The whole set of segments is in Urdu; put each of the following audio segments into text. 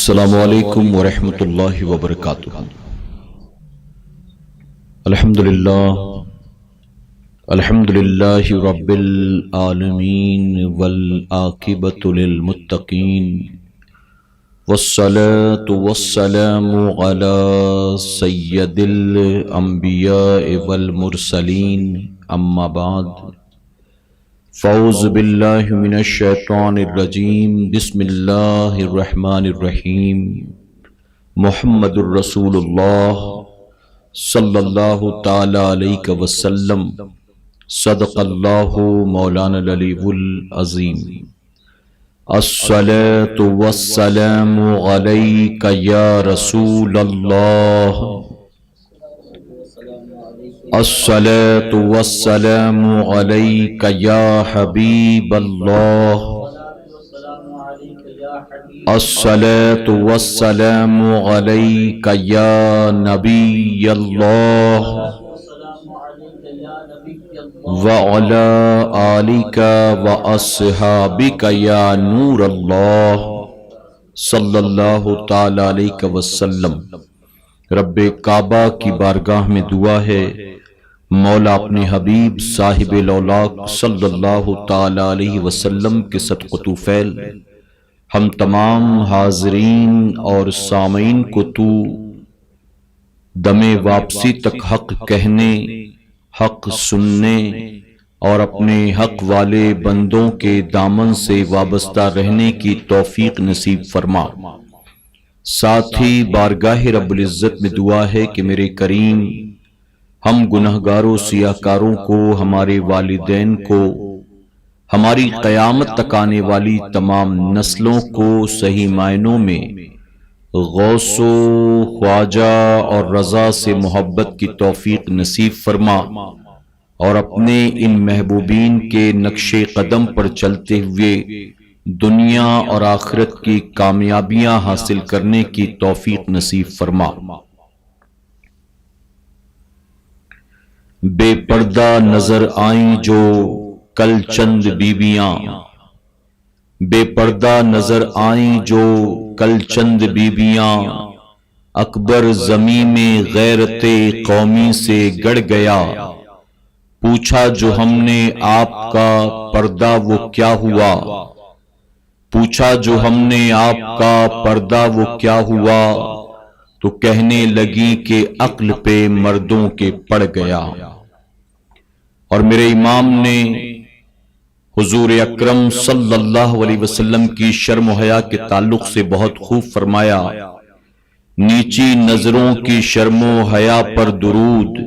السلام علیکم ورحمۃ اللہ وبرکاتہ۔ الحمدللہ رب العالمین والعاقبۃ للمتقین والصلاة والسلام علی سید الانبیاء والمرسلین اما بعد فاعوذ باللہ من الشیطان الرجیم بسم اللہ الرحمن الرحیم محمد الرسول اللہ صلی اللہ تعالی علیہ وسلم صدق اللہ مولانا العلی العظیم۔ الصلاة والسلام علیک یا رسول اللہ، الصلاة والسلام علیک یا حبیب اللہ، الصلاة والسلام علیک یا نبی اللہ، وعلی آلک واصحابک یا نور اللہ صلی اللہ تعالی علیہ وسلم۔ رب کعبہ کی بارگاہ میں دعا ہے، مولا اپنے حبیب صاحب الاولاق صلی اللہ تعالی علیہ وسلم کے صدقہ طفیل ہم تمام حاضرین اور سامعین کو تو دم واپسی تک حق کہنے، حق سننے اور اپنے حق والے بندوں کے دامن سے وابستہ رہنے کی توفیق نصیب فرما۔ ساتھ ہی بارگاہ رب العزت میں دعا ہے کہ میرے کریم ہم گنہگاروں سیاہکاروں کو، ہمارے والدین کو، ہماری قیامت تک آنے والی تمام نسلوں کو صحیح معنوں میں غوث و خواجہ اور رضا سے محبت کی توفیق نصیب فرما، اور اپنے ان محبوبین کے نقش قدم پر چلتے ہوئے دنیا اور آخرت کی کامیابیاں حاصل کرنے کی توفیق نصیب فرما۔ بے پردہ نظر آئیں جو کل چند بیویاں، بے پردہ نظر آئیں جو کل چند بیویاں، اکبر زمین میں غیرت قومی سے گڑ گیا، پوچھا جو ہم نے آپ کا پردہ وہ کیا ہوا، پوچھا جو ہم نے آپ کا پردہ وہ کیا ہوا، تو کہنے لگی کہ عقل پہ مردوں کے پڑ گیا۔ اور میرے امام نے حضور اکرم صلی اللہ علیہ وسلم کی شرم و حیا کے تعلق سے بہت خوب فرمایا، نیچی نظروں کی شرم و حیا پر درود،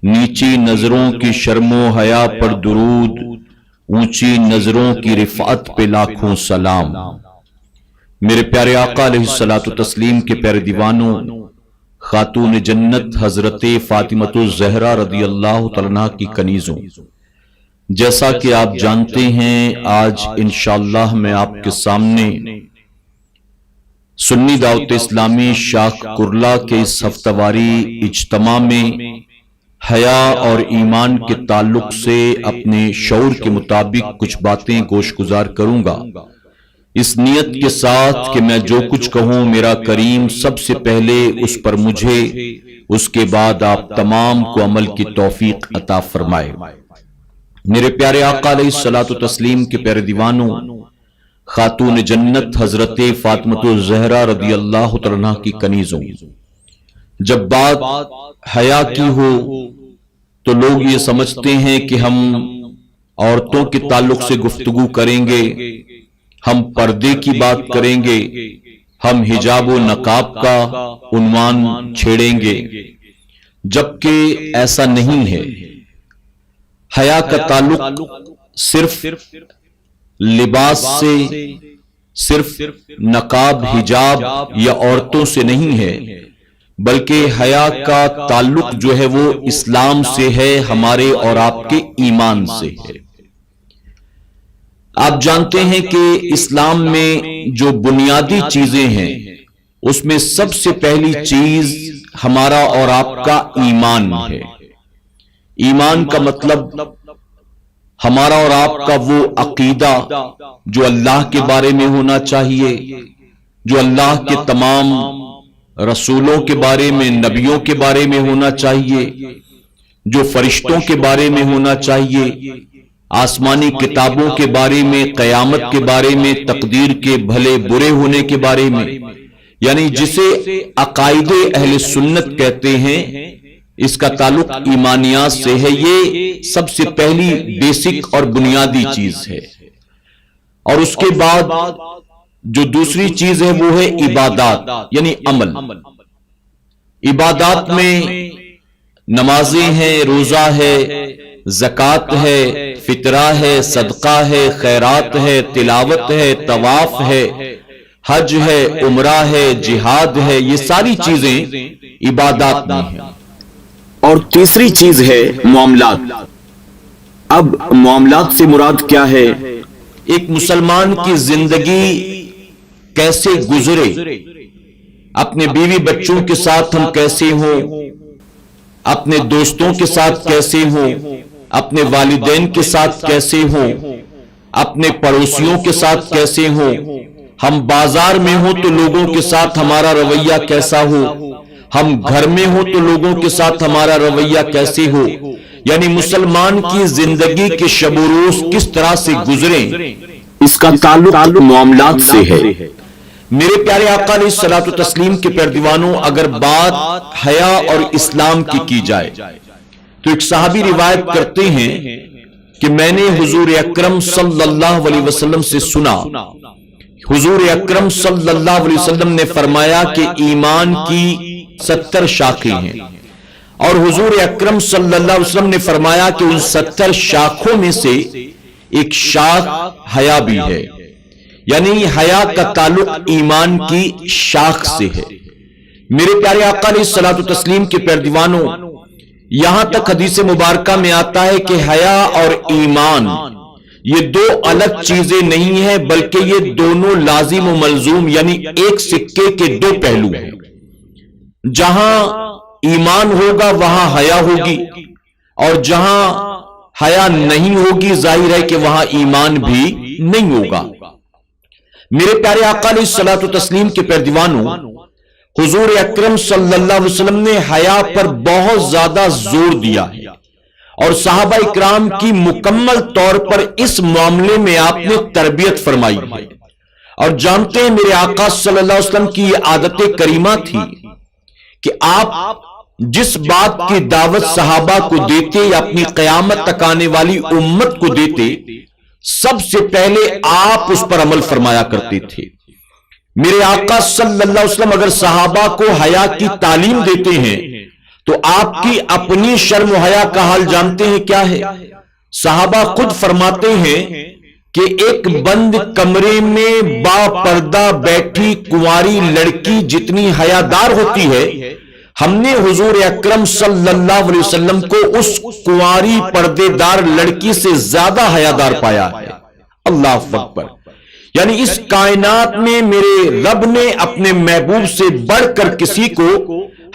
نیچی نظروں کی شرم و حیا پر درود، اونچی نظروں کی رفعت پہ لاکھوں سلام۔ میرے پیارے آقا علیہ الصلوۃ والتسلیم کے پیارے دیوانوں، خاتون جنت حضرت فاطمۃ الزہرا رضی اللہ تعالیٰ عنہا کی کنیزوں، جیسا کہ آپ جانتے ہیں آج انشاءاللہ میں آپ کے سامنے سنی دعوت اسلامی شاخ کرلا کے اس ہفتہ واری اجتماع میں حیا اور ایمان کے تعلق سے اپنے شعور کے مطابق کچھ باتیں گوش گزار کروں گا، اس نیت کے ساتھ کہ میں جو کچھ کہوں میرا کریم سب سے پہلے اس پر مجھے، اس کے بعد آپ تمام کو عمل کی توفیق عطا فرمائے۔ میرے پیارے آقا علیہ الصلوۃ والتسلیم کے پیارے دیوانوں، خاتون جنت حضرت فاطمۃ الزہرا رضی اللہ تعالیٰ عنہا کی کنیزوں، جب بات حیا کی ہو تو لوگ یہ سمجھتے ہیں کہ ہم عورتوں کے تعلق سے گفتگو کریں گے، ہم پردے کی بات کریں گے، ہم حجاب و نقاب کا عنوان چھیڑیں گے، جبکہ ایسا نہیں ہے۔ حیا کا تعلق صرف لباس سے، صرف نقاب حجاب یا عورتوں سے نہیں ہے، بلکہ حیا کا تعلق جو ہے وہ اسلام سے ہے، ہمارے اور آپ کے ایمان سے ہے۔ آپ جانتے ہیں کہ اسلام میں جو بنیادی چیزیں ہیں اس میں سب سے پہلی چیز ہمارا اور آپ کا ایمان ہے۔ ایمان کا مطلب ہمارا اور آپ کا وہ عقیدہ جو اللہ کے بارے میں ہونا چاہیے، جو اللہ کے تمام رسولوں کے بارے میں، نبیوں کے بارے میں ہونا چاہیے، جو فرشتوں کے بارے میں ہونا چاہیے، آسمانی کتابوں کے بارے میں، قیامت کے بارے میں، تقدیر کے بھلے برے ہونے کے بارے میں، یعنی جسے عقائد اہل سنت کہتے ہیں، اس کا تعلق ایمانیات سے ہے۔ یہ سب سے پہلی بیسک اور بنیادی چیز ہے۔ اور اس کے بعد جو دوسری چیز ہے وہ ہے عبادات، یعنی عمل۔ عبادات میں نمازیں ہیں، روزہ ہے، زکوٰۃ ہے، فطرہ ہے، صدقہ ہے، خیرات ہے، تلاوت ہے، طواف ہے، حج ہے، عمرہ ہے، جہاد ہے، یہ ساری چیزیں عبادات میں ہیں۔ اور تیسری چیز ہے معاملات۔ اب معاملات سے مراد کیا ہے؟ ایک مسلمان کی زندگی کیسے گزرے، اپنے بیوی بچوں کے ساتھ ہم کیسے ہوں، اپنے دوستوں کے ساتھ کیسے ہوں، اپنے والدین کے ساتھ کیسے ہوں، اپنے پڑوسیوں کے ساتھ کیسے ہوں، ہم بازار میں ہوں تو لوگوں کے ساتھ ہمارا رویہ کیسا ہو، ہم گھر میں ہوں تو لوگوں کے ساتھ ہمارا رویہ کیسے ہو، یعنی مسلمان کی زندگی کے شب و روز کس طرح سے گزریں، اس کا تعلق معاملات سے ہے۔ میرے پیارے آقا علیہ الصلوۃ والتسلیم کے پیروانوں، اگر بات حیا اور اسلام کی جائے تو ایک صحابی روایت کرتے ہیں کہ میں نے حضور اکرم صلی اللہ علیہ وسلم سے سنا، حضور اکرم صلی اللہ علیہ وسلم نے فرمایا کہ ایمان کی 70 شاخیں ہیں، اور حضور اکرم صلی اللہ علیہ وسلم نے فرمایا کہ ان 70 شاخوں میں سے ایک شاخ حیا بھی ہے، یعنی حیا کا تعلق ایمان کی شاخ سے ہے۔ میرے پیارے آقا علیہ الصلوۃ والتسلیم کے پیروانوں، یہاں تک حدیث مبارکہ میں آتا ہے کہ حیا اور ایمان یہ دو الگ چیزیں نہیں ہیں، بلکہ یہ دونوں لازم و ملزوم، یعنی ایک سکے کے دو پہلو ہیں۔ جہاں ایمان ہوگا وہاں حیا ہوگی، اور جہاں حیا نہیں ہوگی ظاہر ہے کہ وہاں ایمان بھی نہیں ہوگا۔ میرے پیارے آقا علیہ الصلوۃ والتسلیم کے پیروانوں، حضور اکرم صلی اللہ علیہ وسلم نے حیا پر بہت زیادہ زور دیا ہے، اور صحابہ اکرام کی مکمل طور پر اس معاملے میں آپ نے تربیت فرمائی ہے۔ اور جانتے ہیں میرے آقا صلی اللہ علیہ وسلم کی یہ عادت کریمہ تھی کہ آپ جس بات کی دعوت صحابہ کو دیتے یا اپنی قیامت تک آنے والی امت کو دیتے، سب سے پہلے آپ اس پر عمل فرمایا کرتے تھے۔ میرے آقا صلی اللہ علیہ وسلم اگر صحابہ کو حیا کی تعلیم دیتے ہیں تو آپ کی اپنی شرم و حیا کا حال جانتے ہیں کیا ہے؟ صحابہ خود فرماتے ہیں کہ ایک بند کمرے میں با پردہ بیٹھی کنواری لڑکی جتنی حیادار ہوتی ہے، ہم نے حضور اکرم صلی اللہ علیہ وسلم کو اس کنواری پردے دار لڑکی سے زیادہ حیادار پایا ہے۔ اللہ اکبر! یعنی اس کائنات میں میرے رب نے اپنے محبوب سے بڑھ کر کسی کو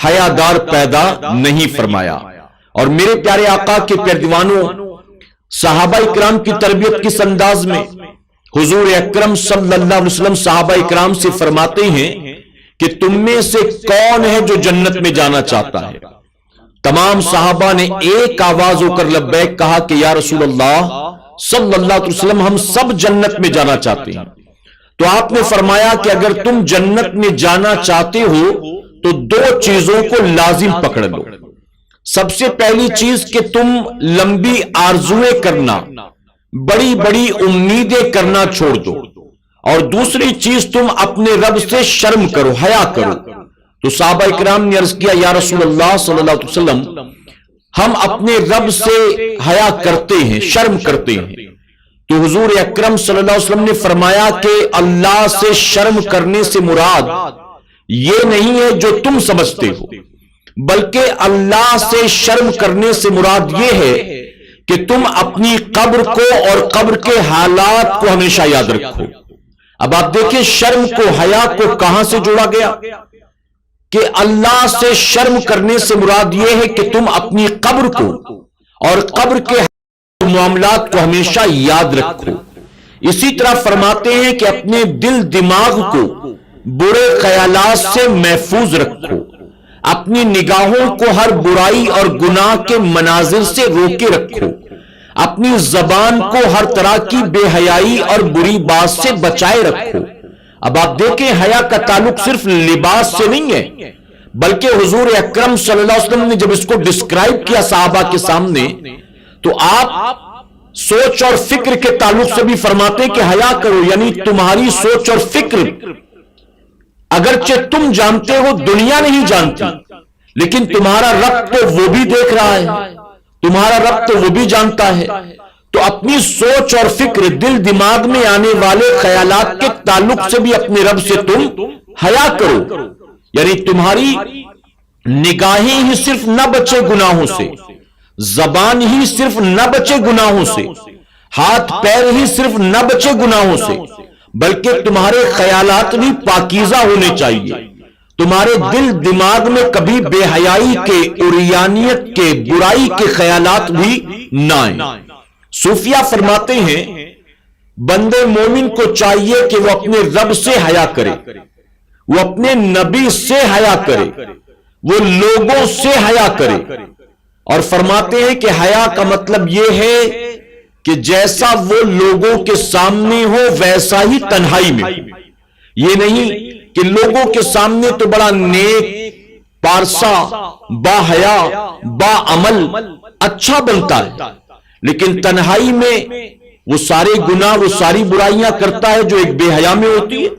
حیادار پیدا نہیں فرمایا۔ اور میرے پیارے آقا کے پیروانوں، صحابہ اکرام کی تربیت کس انداز میں؟ حضور اکرم صلی اللہ علیہ وسلم صحابہ اکرام سے فرماتے ہیں کہ تم میں سے کون ہے جو جنت میں جانا چاہتا ہے؟ تمام صحابہ نے ایک آواز ہو کر لبیک کہا کہ یا رسول اللہ صلی اللہ علیہ وسلم، ہم سب جنت میں جانا چاہتے ہیں۔ تو آپ نے فرمایا کہ اگر تم جنت میں جانا چاہتے ہو تو دو چیزوں کو لازم پکڑ لو۔ سب سے پہلی چیز کہ تم لمبی آرزویں کرنا، بڑی بڑی امیدیں کرنا چھوڑ دو، اور دوسری چیز تم اپنے رب سے شرم کرو، حیا کرو۔ تو صحابہ اکرام نے عرض کیا یا رسول اللہ صلی اللہ علیہ وسلم، ہم اپنے رب سے حیا کرتے ہیں، شرم کرتے ہیں۔ تو حضور اکرم صلی اللہ علیہ وسلم نے فرمایا کہ اللہ سے شرم کرنے سے مراد یہ نہیں ہے جو تم سمجھتے ہو، بلکہ اللہ سے شرم کرنے سے مراد یہ ہے کہ تم اپنی قبر کو اور قبر کے حالات کو ہمیشہ یاد رکھو۔ اب آپ دیکھیں شرم کو، حیا کو کہاں سے جوڑا گیا؟ کہ اللہ سے شرم کرنے سے مراد یہ ہے کہ تم اپنی قبر کو اور قبر کے معاملات کو ہمیشہ یاد رکھو۔ اسی طرح فرماتے ہیں کہ اپنے دل دماغ کو برے خیالات سے محفوظ رکھو، اپنی نگاہوں کو ہر برائی اور گناہ کے مناظر سے روکے رکھو، اپنی زبان کو ہر طرح کی بے حیائی اور بری بات سے بچائے رکھو۔ اب آپ دیکھیں حیا کا تعلق صرف لباس سے نہیں ہے، بلکہ حضور اکرم صلی اللہ علیہ وسلم نے جب اس کو ڈسکرائب کیا صحابہ کے سامنے تو آپ سوچ اور فکر کے تعلق سے بھی فرماتے کہ حیا کرو، یعنی تمہاری سوچ اور فکر اگرچہ تم جانتے ہو دنیا نہیں جانتی، لیکن تمہارا رب تو وہ بھی دیکھ رہا ہے، تمہارا رب تو وہ بھی جانتا ہے۔ تو اپنی سوچ اور فکر، دل دماغ میں آنے والے خیالات کے تعلق سے بھی اپنے رب سے تم حیا کرو، یعنی تمہاری نگاہیں ہی صرف نہ بچے گناہوں سے، زبان ہی صرف نہ بچے گناہوں سے، ہاتھ پیر ہی صرف نہ بچے گناہوں سے، بلکہ تمہارے خیالات بھی پاکیزہ ہونے چاہیے، تمہارے دل دماغ میں کبھی بے حیائی کے، عریانیت کے، برائی کے خیالات بھی نہ آئیں۔ صوفیہ فرماتے ہیں بندے مومن کو چاہیے کہ وہ اپنے رب سے حیا کرے، وہ اپنے نبی سے حیا کرے، وہ لوگوں سے حیا کرے، اور فرماتے ہیں کہ حیا کا مطلب یہ ہے کہ جیسا وہ لوگوں کے سامنے ہو ویسا ہی تنہائی میں، یہ نہیں کہ لوگوں کے سامنے تو بڑا نیک، پارسا، با حیا، با عمل، اچھا بنتا ہے، لیکن تنہائی میں وہ سارے گناہ، وہ ساری برائیاں کرتا ہے جو ایک بے حیا میں ہوتی ہے،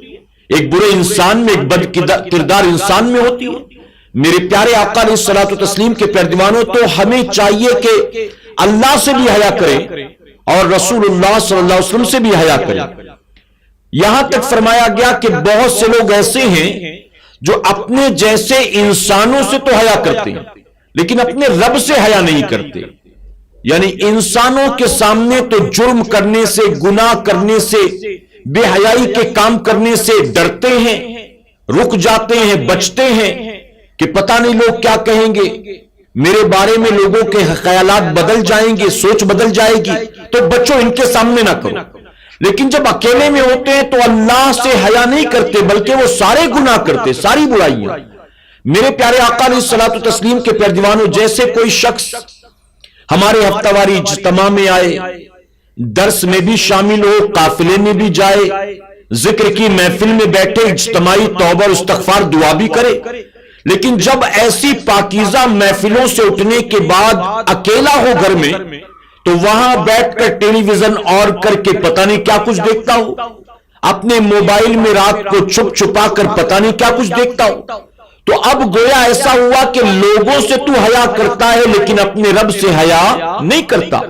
ایک برے انسان میں، ایک بد کردار انسان میں ہوتی ہے۔ میرے پیارے آقا علیہ الصلوۃ والتسلیم کے پیروانوں، تو ہمیں چاہیے کہ اللہ سے بھی حیا کریں اور رسول اللہ صلی اللہ علیہ وسلم سے بھی حیا کریں۔ یہاں تک فرمایا گیا کہ بہت سے لوگ ایسے ہیں جو اپنے جیسے انسانوں سے تو حیا کرتے ہیں لیکن اپنے رب سے حیا نہیں کرتے، یعنی انسانوں کے سامنے تو جرم کرنے سے، گناہ کرنے سے، بے حیائی کے کام کرنے سے ڈرتے ہیں، رک جاتے ہیں، بچتے ہیں کہ پتہ نہیں لوگ کیا کہیں گے، میرے بارے میں لوگوں کے خیالات بدل جائیں گے، سوچ بدل جائے گی، تو بچوں ان کے سامنے نہ کرو۔ لیکن جب اکیلے میں ہوتے ہیں تو اللہ سے حیا نہیں کرتے، بلکہ وہ سارے گناہ کرتے، ساری برائیاں۔ میرے پیارے آقا علیہ الصلوۃ والتسلیم کے پیروانوں، جیسے کوئی شخص ہمارے ہفتہ واری اجتماع میں آئے، درس میں بھی شامل ہو، قافلے میں بھی جائے، ذکر کی محفل میں بیٹھے، اجتماعی توبہ اور استغفار دعا بھی کرے، لیکن جب ایسی پاکیزہ محفلوں سے اٹھنے کے بعد اکیلا ہو گھر میں تو وہاں بیٹھ کر ٹیلی ویژن اور کر کے پتہ نہیں کیا کچھ دیکھتا ہو، اپنے موبائل میں رات کو چھپ چھپا کر پتہ نہیں کیا کچھ دیکھتا ہو، تو اب گویا ایسا ہوا کہ لوگوں سے تو حیا کرتا ہے لیکن اپنے رب سے حیا نہیں کرتا۔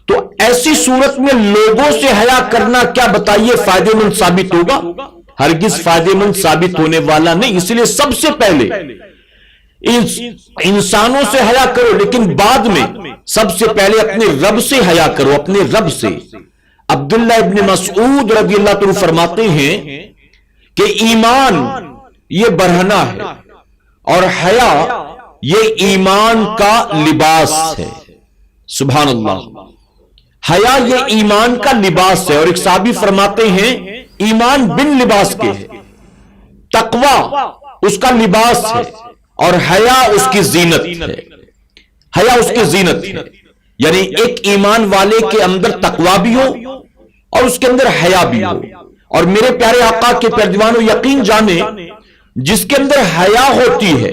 تو ایسی صورت میں لوگوں سے حیا کرنا کیا بتائیے فائدہ مند ثابت ہوگا؟ ہرگز فائدہ مند ثابت ہونے والا نہیں۔ اس لیے سب سے پہلے انسانوں سے حیا کرو، لیکن بعد میں سب سے پہلے اپنے رب سے حیا کرو، اپنے رب سے۔ عبداللہ ابن مسعود رضی اللہ عنہ فرماتے ہیں کہ ایمان یہ برہنہ ہے اور حیا یہ ایمان کا لباس ہے۔ سبحان اللہ، حیا یہ ایمان کا لباس ہے۔ اور ایک صحابی فرماتے ہیں ایمان بن لباس کے ہے، تقوی اس کا لباس ہے اور حیا اس کی زینت ہے۔ حیا اس کی زینت ہے، یعنی ایک ایمان والے کے اندر تقوی بھی ہو اور اس کے اندر حیا بھی ہو۔ اور میرے پیارے آقا کے پیروانوں، یقین جانے جس کے اندر حیا ہوتی ہے،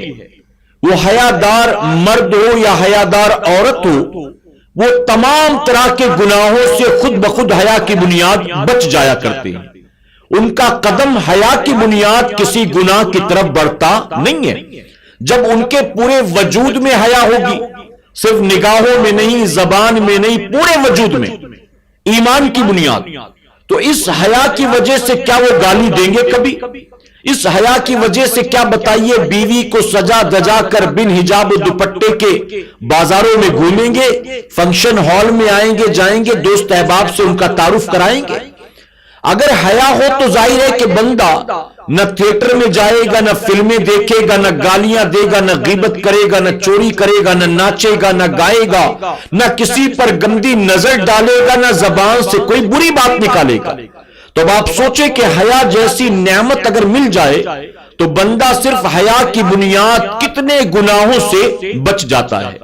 وہ حیادار مرد ہو یا حیادار عورت ہو، وہ تمام طرح کے گناہوں سے خود بخود حیا کی بنیاد بچ جایا کرتے ہیں۔ ان کا قدم حیا کی بنیاد کسی گناہ کی طرف بڑھتا نہیں ہے۔ جب ان کے پورے وجود میں حیا ہوگی، صرف نگاہوں میں نہیں، زبان میں نہیں، پورے وجود میں ایمان کی بنیاد، تو اس حیا کی وجہ سے کیا وہ گالی دیں گے کبھی؟ اس حیا کی وجہ سے کیا بتائیے بیوی کو سجا دجا کر بن حجاب و دوپٹے کے بازاروں میں گھومیں گے، فنکشن ہال میں آئیں گے، جائیں گے، دوست احباب سے ان کا تعارف کرائیں گے؟ اگر حیا ہو تو ظاہر ہے کہ بندہ نہ تھیٹر میں جائے گا، نہ فلمیں دیکھے گا، نہ گالیاں دے گا، نہ غیبت کرے گا، نہ چوری کرے گا، نہ ناچے گا، نہ گائے گا، نہ کسی پر گندی نظر ڈالے گا، نہ زبان سے کوئی بری بات نکالے گا۔ تو اب آپ سوچیں کہ حیا جیسی نعمت اگر مل جائے تو بندہ صرف حیا کی بنیاد کتنے گناہوں سے بچ جاتا ہے۔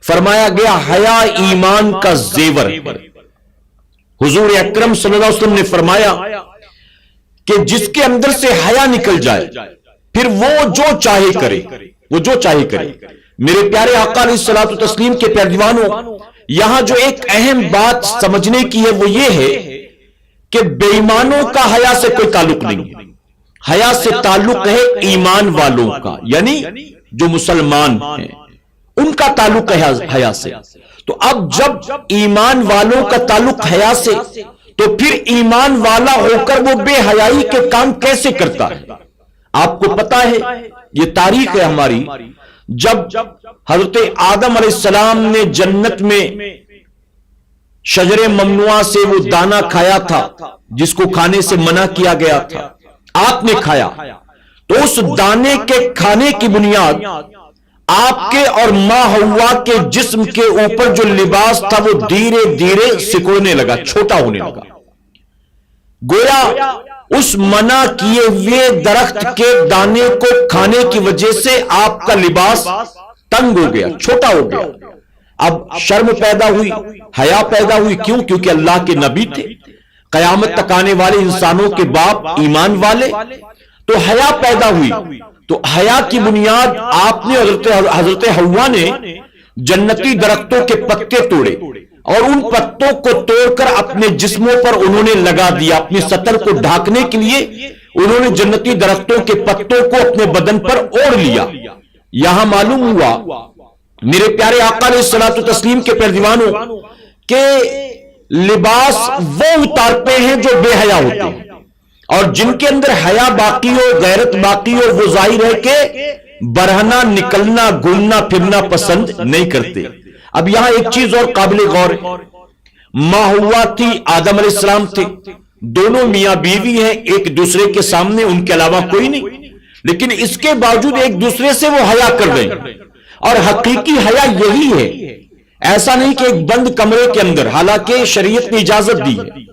فرمایا گیا حیا ایمان کا زیور ہے۔ حضور اکرم صلی اللہ علیہ وسلم نے فرمایا کہ جس کے اندر سے حیا نکل جائے پھر وہ جو چاہے کرے، وہ جو چاہے کرے۔ میرے پیارے آقا علیہ الصلوۃ والتسلیم کے پیارے دیوانوں، یہاں جو ایک اہم بات سمجھنے کی ہے وہ یہ ہے کہ بے ایمانوں کا حیا سے کوئی تعلق نہیں ہے، حیا سے تعلق ہے ایمان والوں کا، یعنی جو مسلمان ہیں ان کا تعلق ہے حیا سے۔ تو اب جب ایمان والوں کا تعلق حیا سے، تو پھر ایمان والا ہو کر وہ بے حیائی کے کام کیسے کرتا ہے؟ آپ کو پتا ہے، یہ تاریخ ہے ہماری، جب حضرت آدم علیہ السلام نے جنت میں شجر ممنوعہ سے وہ دانہ کھایا تھا جس کو کھانے سے منع کیا گیا تھا، آپ نے کھایا، تو اس دانے کے کھانے کی بنیاد آپ کے اور ماں حوا کے جسم کے اوپر جو لباس تھا وہ دھیرے دھیرے سکڑنے لگا، چھوٹا ہونے لگا۔ گویا اس منع کیے ہوئے درخت کے دانے کو کھانے کی وجہ سے آپ کا لباس تنگ ہو گیا، چھوٹا ہو گیا۔ اب شرم پیدا ہوئی، حیا پیدا ہوئی، کیوں؟ کیونکہ اللہ کے نبی تھے، قیامت تک آنے والے انسانوں کے باپ ایمان والے، تو حیا پیدا ہوئی۔ تو حیا کی بنیاد آپ نے حضرت حوا نے جنتی درختوں کے پتے توڑے اور ان پتوں کو توڑ کر اپنے جسموں پر انہوں نے لگا دیا، اپنی سطر کو ڈھانکنے کے لیے انہوں نے جنتی درختوں کے پتوں کو اپنے بدن پر اوڑھ لیا۔ یہاں معلوم ہوا میرے پیارے آقا علیہ الصلوۃ والتسلیم کے پیارے دیوانوں کہ لباس وہ اتارتے ہیں جو بے حیا ہوتے ہیں، اور جن کے اندر حیا باقی ہو، غیرت باقی ہو، وہ ظاہر ہے کہ برہنہ نکلنا، گھومنا پھرنا پسند نہیں کرتے۔ اب یہاں ایک چیز اور قابل غور ہے، ماں حوا تھی، آدم علیہ السلام تھے، دونوں میاں بیوی ہیں، ایک دوسرے کے سامنے ان کے علاوہ کوئی نہیں، لیکن اس کے باوجود ایک دوسرے سے وہ حیا کر رہے ہیں، اور حقیقی حیا یہی ہے۔ ایسا نہیں کہ ایک بند کمرے کے اندر، حالانکہ شریعت نے اجازت دی ہے،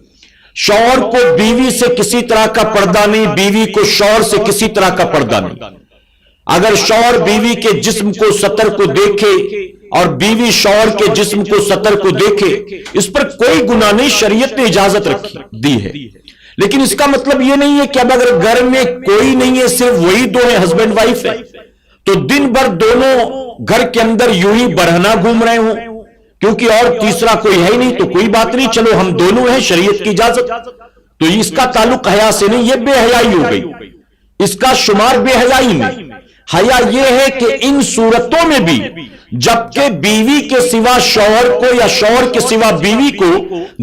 شوہر کو بیوی سے کسی طرح کا پردہ نہیں، بیوی کو شوہر سے کسی طرح کا پردہ نہیں۔ اگر شوہر بیوی کے جسم کو سطر کو دیکھے اور بیوی شوہر کے جسم کو سطر کو دیکھے، اس پر کوئی گناہ نہیں، شریعت نے اجازت رکھی دی ہے۔ لیکن اس کا مطلب یہ نہیں ہے کہ اب اگر گھر میں کوئی نہیں ہے، صرف وہی دو ہیں، ہسبینڈ وائف ہے، تو دن بھر دونوں گھر کے اندر یوں ہی برہنہ گھوم رہے ہوں، کیونکہ اور تیسرا کوئی ہے ہی نہیں تو کوئی بات نہیں، چلو ہم دونوں ہیں، شریعت کی اجازت۔ تو اس کا تعلق حیا سے نہیں، یہ بے حیائی ہو گئی، اس کا شمار بے حیائی میں۔ حیا یہ ہے کہ ان صورتوں میں بھی جبکہ بیوی کے سوا شوہر کو یا شوہر کے سوا بیوی کو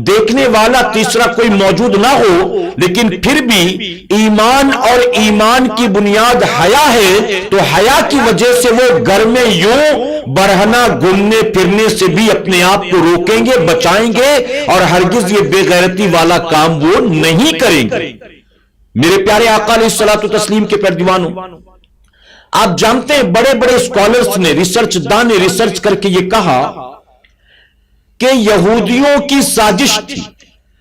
دیکھنے والا تیسرا کوئی موجود نہ ہو، لیکن پھر بھی ایمان اور ایمان کی بنیاد حیا ہے، تو حیا کی وجہ سے وہ گھر میں یوں برہنہ گھومنے پھرنے سے بھی اپنے آپ کو روکیں گے، بچائیں گے، اور ہرگز یہ بے غیرتی والا کام وہ نہیں کریں گے۔ میرے پیارے آقا علیہ الصلوۃ والتسلیم کے پیارے دیوانوں، آپ جانتے ہیں بڑے بڑے اسکالرز نے، ریسرچ دان نے ریسرچ کر کے یہ کہا کہ یہودیوں کی سازش تھی،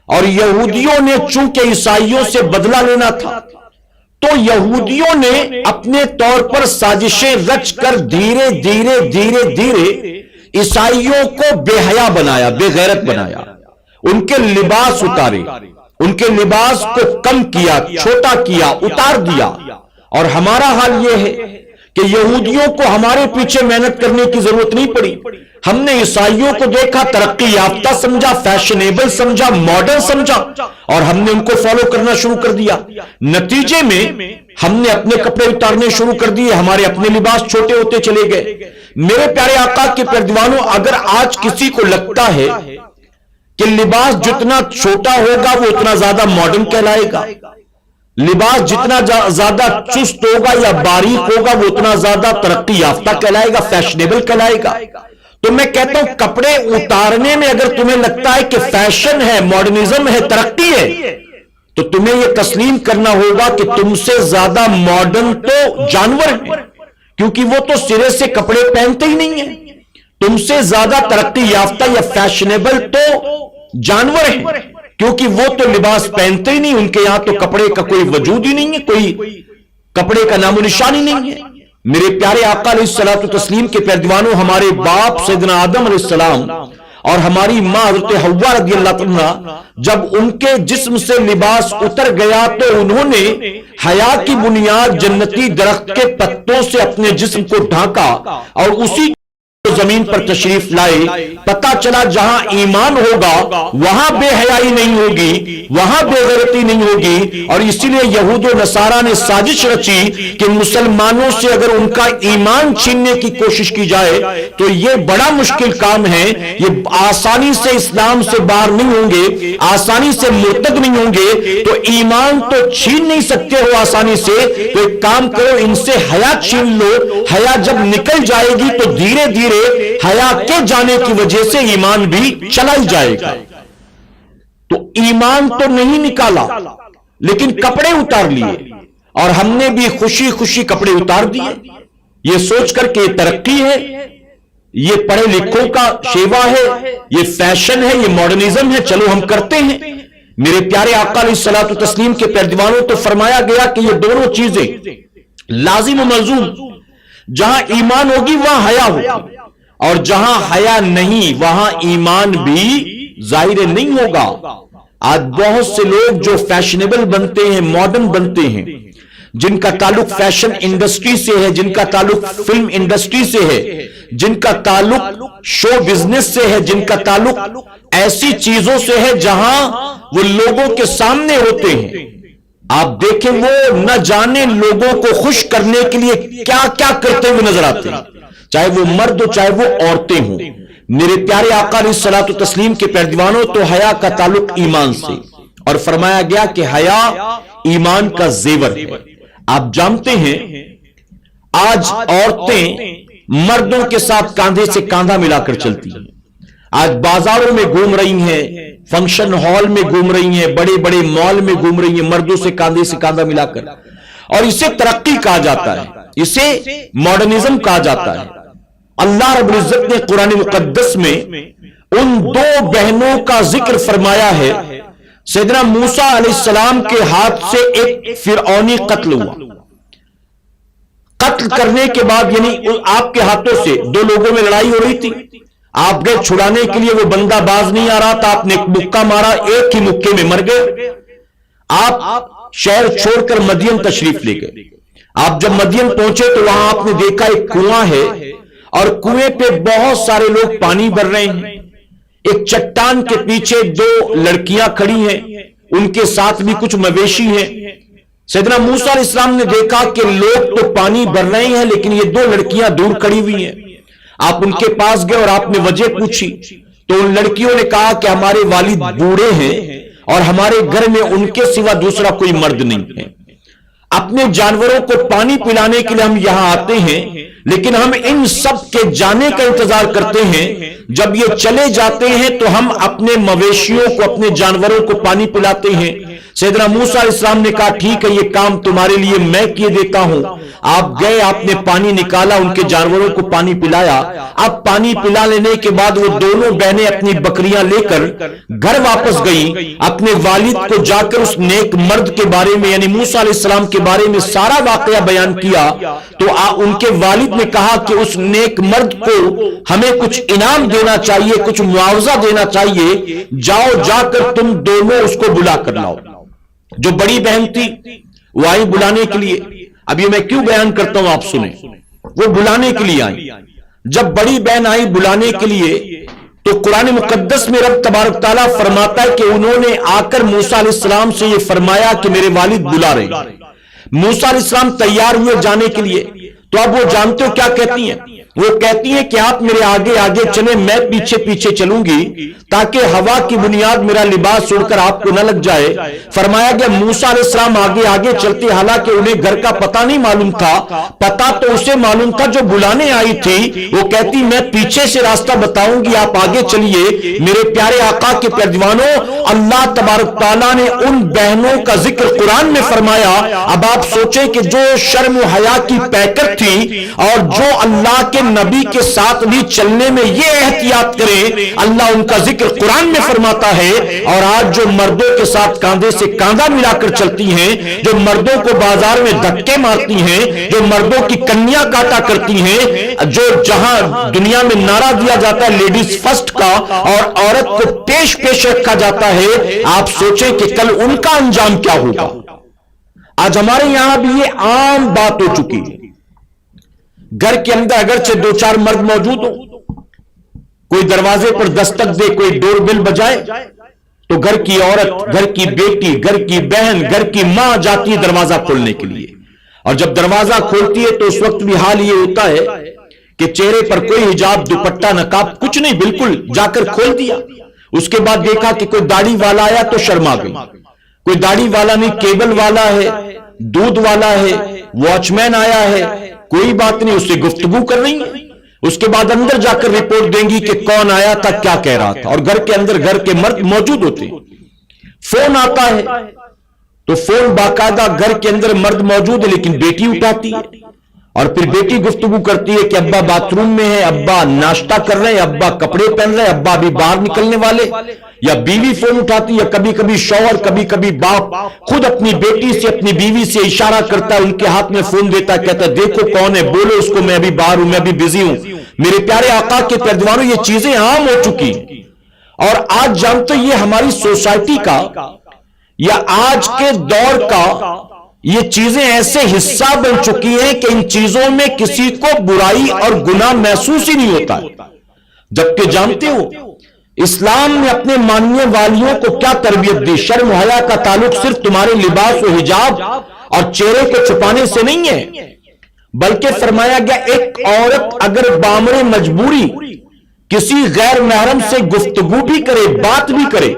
اور یہودیوں نے چونکہ عیسائیوں سے بدلہ لینا تھا، تو یہودیوں نے اپنے طور پر سازشیں رچ کر دھیرے دھیرے دھیرے دھیرے عیسائیوں کو بے حیا بنایا، بے غیرت بنایا، ان کے لباس اتارے، ان کے لباس کو کم کیا، چھوٹا کیا، اتار دیا۔ اور ہمارا حال یہ ہے کہ یہودیوں کو ہمارے پیچھے محنت کرنے کی ضرورت نہیں پڑی، ہم نے عیسائیوں کو دیکھا، ترقی یافتہ سمجھا، فیشنیبل سمجھا، ماڈرن سمجھا، اور ہم نے ان کو فالو کرنا شروع کر دیا۔ نتیجے میں ہم نے اپنے کپڑے اتارنے شروع کر دیے، ہمارے اپنے لباس چھوٹے ہوتے چلے گئے۔ میرے پیارے آقا کے پیارے دیوانوں، اگر آج کسی کو لگتا ہے کہ لباس جتنا چھوٹا ہوگا وہ اتنا زیادہ ماڈرن کہلائے گا، لباس جتنا زیادہ چست ہوگا یا باریک ہوگا وہ اتنا زیادہ ترقی یافتہ کہلائے گا، فیشنیبل کہلائے گا، تو میں کہتا ہوں کپڑے اتارنے میں اگر تمہیں لگتا ہے کہ فیشن ہے، ماڈرنزم ہے، ترقی ہے، تو تمہیں یہ تسلیم کرنا ہوگا کہ تم سے زیادہ ماڈرن تو جانور ہیں، کیونکہ وہ تو سرے سے کپڑے پہنتے ہی نہیں ہیں۔ تم سے زیادہ ترقی یافتہ یا فیشنیبل تو جانور ہیں، کیونکہ وہ تو لباس پہنتے ہی نہیں، ان کے یہاں تو کپڑے کا کوئی وجود ہی نہیں ہے، کوئی کپڑے کا نام و نشان ہی نہیں ہے۔ میرے پیارے آقا علیہ الصلوۃ والتسلیم کے پیروانوں، ہمارے باپ سیدنا آدم علیہ السلام اور ہماری ماں حضرت حوا رضی اللہ عنہا، جب ان کے جسم سے لباس اتر گیا تو انہوں نے حیا کی بنیاد جنتی درخت کے پتوں سے اپنے جسم کو ڈھانکا اور اسی زمین پر تشریف لائے۔ پتہ چلا جہاں ایمان ہوگا وہاں بے حیائی نہیں ہوگی، وہاں بے غیرتی نہیں ہوگی، اور اسی لیے یہود و نصارہ نے سازش رچی کہ مسلمانوں سے اگر ان کا ایمان چھیننے کی کوشش کی جائے تو یہ بڑا مشکل کام ہے، یہ آسانی سے اسلام سے باہر نہیں ہوں گے، آسانی سے مرتد نہیں ہوں گے، تو ایمان تو چھین نہیں سکتے ہو آسانی سے، تو ایک کام کرو ان سے حیا چھین لو۔ حیا جب نکل جائے گی تو دھیرے دھیرے حیا کے جانے کی وجہ سے ایمان بھی چلا ہی جائے گا۔ تو ایمان تو نہیں نکالا لیکن کپڑے اتار لیے، اور ہم نے بھی خوشی خوشی کپڑے اتار دیے، یہ سوچ کر کہ یہ ترقی ہے، یہ پڑھے لکھوں کا شیوا ہے، یہ فیشن ہے، یہ ماڈرنزم ہے، چلو ہم کرتے ہیں۔ میرے پیارے آقا علیہ الصلوۃ والتسلیم کے پیروانوں تو فرمایا گیا کہ یہ دونوں چیزیں لازم و ملزوم، جہاں ایمان ہوگی وہاں حیا ہوگی، اور جہاں حیا نہیں وہاں ایمان بھی ظاہر نہیں ہوگا۔ آج بہت سے لوگ جو فیشنیبل بنتے ہیں، ماڈرن بنتے ہیں، جن کا تعلق فیشن انڈسٹری سے ہے، جن کا تعلق فلم انڈسٹری سے ہے، جن کا تعلق شو بزنس سے ہے، جن کا تعلق ایسی چیزوں سے ہے جہاں وہ لوگوں کے سامنے ہوتے ہیں، آپ دیکھیں وہ نہ جانے لوگوں کو خوش کرنے کے لیے کیا کیا کرتے ہوئے نظر آتے ہیں، چاہے وہ مرد ہو چاہے وہ عورتیں ہوں۔ میرے پیارے آقا علیہ الصلوۃ والتسلیم کے پیروانوں تو حیا کا تعلق ایمان سے، اور فرمایا گیا کہ حیا ایمان کا زیور ہے۔ آپ جانتے ہیں آج عورتیں مردوں کے ساتھ کاندھے سے کاندھا ملا کر چلتی ہیں، آج بازاروں میں گھوم رہی ہیں، فنکشن ہال میں گھوم رہی ہیں، بڑے بڑے مال میں گھوم رہی ہیں، مردوں سے کاندھے سے کاندھا ملا کر، اور اسے ترقی کہا جاتا ہے، اسے ماڈرنزم کہا جاتا ہے۔ اللہ رب العزت نے قرآن مقدس میں ان دو بہنوں کا ذکر فرمایا ہے۔ سیدنا موسیٰ علیہ السلام کے ہاتھ سے ایک فرعونی قتل ہوا، قتل کرنے کے بعد یعنی آپ کے ہاتھوں سے دو لوگوں میں لڑائی ہو رہی تھی، آپ گئے چھڑانے کے لیے، وہ بندہ باز نہیں آ رہا تھا، آپ نے ایک مکہ مارا، ایک ہی مکے میں مر گئے۔ آپ شہر چھوڑ کر مدین تشریف لے گئے۔ آپ جب مدین پہنچے تو وہاں آپ نے دیکھا ایک کنواں ہے، اور کنویں پہ بہت سارے لوگ پانی بھر رہے ہیں، ایک چٹان کے پیچھے دو لڑکیاں کھڑی ہیں، ان کے ساتھ بھی کچھ مویشی ہیں۔ سیدنا موسیٰ علیہ السلام نے دیکھا کہ لوگ تو پانی بھر رہے ہیں لیکن یہ دو لڑکیاں دور کھڑی ہوئی ہیں۔ آپ ان کے پاس گئے اور آپ نے وجہ پوچھی تو ان لڑکیوں نے کہا کہ ہمارے والد بوڑھے ہیں اور ہمارے گھر میں ان کے سوا دوسرا کوئی مرد نہیں ہے، اپنے جانوروں کو پانی پلانے کے لیے ہم یہاں آتے ہیں، لیکن ہم ان سب کے جانے کا انتظار کرتے ہیں، جب یہ چلے جاتے ہیں تو ہم اپنے مویشیوں کو، اپنے جانوروں کو پانی پلاتے ہیں۔ سیدنا موسیٰ علیہ السلام نے کہا ٹھیک ہے، یہ کام تمہارے لیے میں کیے دیتا ہوں۔ آپ گئے، آپ نے پانی نکالا، ان کے جانوروں کو پانی پلایا۔ اب پانی پلا لینے کے بعد وہ دونوں بہنیں اپنی بکریاں لے کر گھر واپس گئیں، اپنے والد کو جا کر اس نیک مرد کے بارے میں یعنی موسیٰ علیہ السلام کے بارے میں سارا واقعہ بیان کیا، تو ان کے والد نے کہا کہ اس نیک مرد کو ہمیں کچھ انعام دینا چاہیے، کچھ معاوضہ دینا چاہیے، جاؤ جا کر تم دونوں اس کو بلا کر لاؤ۔ جو بڑی بہن تھی وہ آئی بلانے کے لیے، اب یہ میں کیوں بیان کرتا ہوں آپ سنیں، وہ بلانے کے لیے آئی۔ جب بڑی بہن آئی بلانے کے لیے تو قرآن مقدس میں رب تبارک تعالیٰ فرماتا ہے کہ انہوں نے آ کر موسیٰ علیہ السلام سے یہ فرمایا کہ میرے والد بلا رہے ہیں۔ موسیٰ علیہ السلام تیار ہوئے جانے کے لیے، تو اب وہ جانتے ہو کیا کہتی ہیں؟ وہ کہتی ہیں کہ آپ میرے آگے آگے چلیں، میں پیچھے پیچھے چلوں گی تاکہ ہوا کی بنیاد میرا لباس اڑ کر آپ کو نہ لگ جائے۔ فرمایا گیا موسیٰ علیہ السلام آگے آگے چلتے، حالانکہ انہیں گھر کا پتہ نہیں معلوم تھا، پتہ تو اسے معلوم تھا جو بلانے آئی تھی۔ وہ کہتی میں پیچھے سے راستہ بتاؤں گی، آپ آگے چلیے۔ میرے پیارے آقا کے پیروانوں، اللہ تبارک تعالیٰ نے ان بہنوں کا ذکر قرآن میں فرمایا۔ اب آپ سوچیں کہ جو شرم و حیا کی پیکر تھی، اور جو اللہ کے نبی کے ساتھ بھی چلنے میں یہ احتیاط کریں، اللہ ان کا ذکر قرآن میں فرماتا ہے۔ اور آج جو مردوں کے ساتھ کاندھے سے کاندھا ملا کر چلتی ہیں، جو مردوں کو بازار میں دھکے مارتی ہیں، جو مردوں کی کنیاں کاٹا کرتی ہیں، جو جہاں دنیا میں نعرہ دیا جاتا ہے لیڈیز فرسٹ کا اور عورت کو پیش رکھا جاتا ہے، آپ سوچیں کہ کل ان کا انجام کیا ہوگا۔ آج ہمارے یہاں بھی یہ عام بات ہو چکی ہے، گھر کے اندر اگرچہ دو چار مرد موجود ہو، کوئی دروازے پر دستک دے، کوئی ڈور بیل بجائے، تو گھر کی عورت، گھر کی بیٹی، گھر کی بہن، گھر کی ماں جاتی ہے دروازہ کھولنے کے لیے، اور جب دروازہ کھولتی ہے تو اس وقت بھی حال یہ ہوتا ہے کہ چہرے پر کوئی حجاب، دوپٹہ، نقاب کچھ نہیں، بالکل جا کر کھول دیا۔ اس کے بعد دیکھا کہ کوئی داڑھی والا آیا تو شرما گئی، کوئی داڑھی والا نہیں، کیبل والا ہے، دودھ والا ہے، واچ مین آیا ہے، کوئی بات نہیں، اس سے گفتگو کر رہی ہے۔ اس کے بعد اندر جا کر رپورٹ دیں گی کہ کون آیا تھا، کیا کہہ رہا تھا، اور گھر کے اندر گھر کے مرد موجود ہوتے ہیں۔ فون آتا ہے تو فون باقاعدہ گھر کے اندر مرد موجود ہے لیکن بیٹی اٹھاتی ہے، اور پھر بیٹی گفتگو کرتی ہے کہ ابا باتھ روم میں ہے، ابا ناشتہ کر رہے ہیں، ابا کپڑے پہن رہے ہیں، ابا بھی باہر نکلنے والے، یا بیوی فون اٹھاتی ہے، کبھی کبھی شوہر، کبھی کبھی باپ خود اپنی بیٹی سے، اپنی بیوی سے اشارہ کرتا ہے، ان کے ہاتھ میں فون دیتا ہے، کہتا ہے دیکھو کون ہے، بولو اس کو میں ابھی باہر ہوں، میں ابھی بزی ہوں۔ میرے پیارے آقا کے پیروانوں، یہ چیزیں عام ہو چکی، اور آج جانتے یہ ہماری سوسائٹی کا یا آج کے دور کا یہ چیزیں ایسے حصہ بن چکی ہیں کہ ان چیزوں میں کسی کو برائی اور گناہ محسوس ہی نہیں ہوتا، جبکہ جانتے ہو اسلام نے اپنے ماننے والیوں کو کیا تربیت دی؟ شرم و حیا کا تعلق صرف تمہارے لباس و حجاب اور چہرے کو چھپانے سے نہیں ہے، بلکہ فرمایا گیا ایک عورت اگر بامر مجبوری کسی غیر محرم سے گفتگو بھی کرے، بات بھی کرے،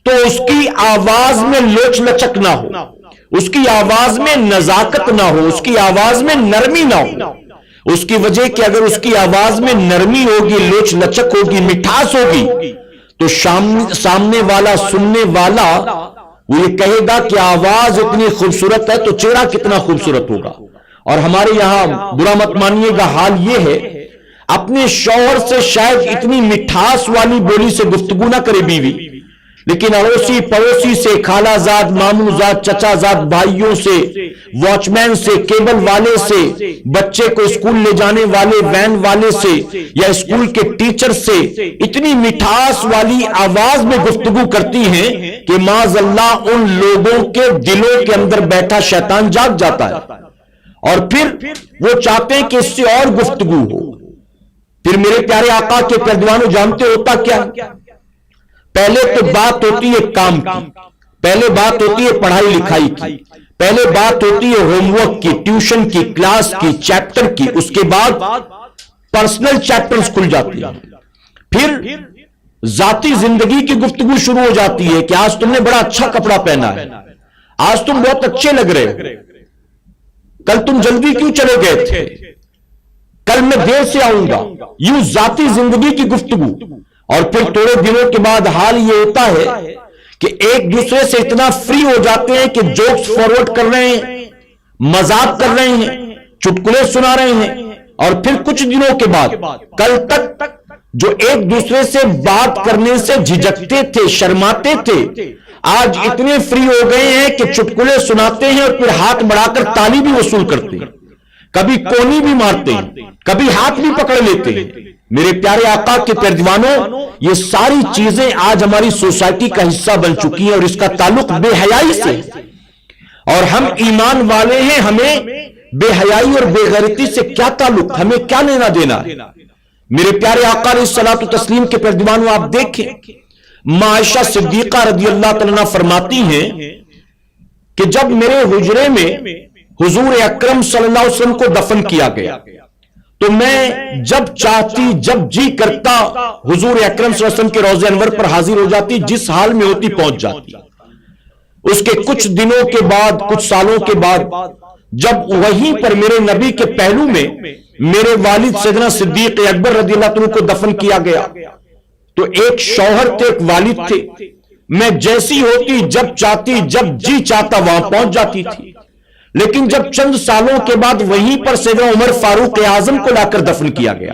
تو اس کی آواز میں لوچ لچک نہ ہو، اس کی آواز میں نزاکت نہ ہو، اس کی آواز میں نرمی نہ ہو۔ اس کی وجہ کہ اگر اس کی آواز میں نرمی ہوگی، لوچ لچک ہوگی، مٹھاس ہوگی، تو سامنے والا، سننے والا وہ یہ کہے گا کہ آواز اتنی خوبصورت ہے تو چہرہ کتنا خوبصورت ہوگا۔ اور ہمارے یہاں برا مت مانیے گا، حال یہ ہے اپنے شوہر سے شاید اتنی مٹھاس والی بولی سے گفتگو نہ کرے بیوی، لیکن اڑوسی پڑوسی سے، خالہ زاد، ماموں زاد، چچا زاد، بھائیوں سے، واچ مین سے، کیبل والے سے، بچے کو اسکول لے جانے والے وین والے سے، یا اسکول کے ٹیچر سے اتنی مٹھاس والی آواز میں گفتگو کرتی ہیں کہ معاذ اللہ ان لوگوں کے دلوں کے اندر بیٹھا شیطان جاگ جاتا ہے، اور پھر وہ چاہتے ہیں کہ اس سے اور گفتگو ہو۔ پھر میرے پیارے آقا کے پیروانوں جانتے ہوتا کیا؟ پہلے تو بات ہوتی ہے کام کی، پہلے بات ہوتی ہے پڑھائی لکھائی کی، پہلے بات ہوتی ہے ہوم ورک کی، ٹیوشن کی، کلاس کی، چیپٹر کی، اس کے بعد پرسنل چیپٹرز کھل جاتی ہیں، پھر ذاتی زندگی کی گفتگو شروع ہو جاتی ہے کہ آج تم نے بڑا اچھا کپڑا پہنا ہے، آج تم بہت اچھے لگ رہے ہو، کل تم جلدی کیوں چلے گئے تھے، کل میں دیر سے آؤں گا، یوں ذاتی زندگی کی گفتگو۔ اور پھر تھوڑے دنوں کے بعد حال یہ ہوتا ہے کہ ایک دوسرے سے اتنا فری ہو جاتے ہیں کہ جوکس فارورڈ کر رہے ہیں، مذاق کر رہے ہیں، چٹکلے سنا رہے ہیں، اور پھر کچھ دنوں کے بعد کل تک جو ایک دوسرے سے بات کرنے سے جھجکتے تھے، شرماتے تھے، آج اتنے فری ہو گئے ہیں کہ چٹکلے سناتے ہیں اور پھر ہاتھ بڑھا کر تالی بھی وصول کرتے ہیں، کبھی کونی بھی مارتے ہیں، کبھی ہاتھ بھی پکڑ لیتے ہیں۔ میرے پیارے آقا کے پیروانوں، یہ ساری چیزیں آج ہماری سوسائٹی کا حصہ بن چکی ہیں، اور اس کا تعلق بے حیائی سے، اور ہم ایمان والے ہیں، ہمیں بے حیائی اور بے غیرتی سے کیا تعلق، ہمیں کیا لینا دینا ہے؟ میرے پیارے آقا علیہ الصلوۃ والتسلیم کے پیروانوں، آپ دیکھیں ماں عائشہ صدیقہ رضی اللہ تعالیٰ عنہا فرماتی ہیں کہ جب میرے حجرے میں حضور اکرم صلی اللہ علیہ وسلم کو دفن کیا گیا تو میں جب چاہتی، جب جی کرتا حضور اکرم صلی اللہ علیہ وسلم کے روضہ انور پر حاضر ہو جاتی، جس حال میں ہوتی پہنچ جاتی۔ اس کے کچھ دنوں کے بعد، کچھ سالوں کے بعد، جب وہیں پر میرے نبی کے پہلو میں میرے والد سیدنا صدیق اکبر رضی اللہ عنہ کو دفن کیا گیا، تو ایک شوہر تھے، ایک والد تھے، میں جیسی ہوتی، جب چاہتی، جب جی چاہتا وہاں پہنچ جاتی تھی۔ لیکن جب چند سالوں کے بعد وہیں پر سیدنا عمر فاروق اعظم کو لا کر دفن کیا گیا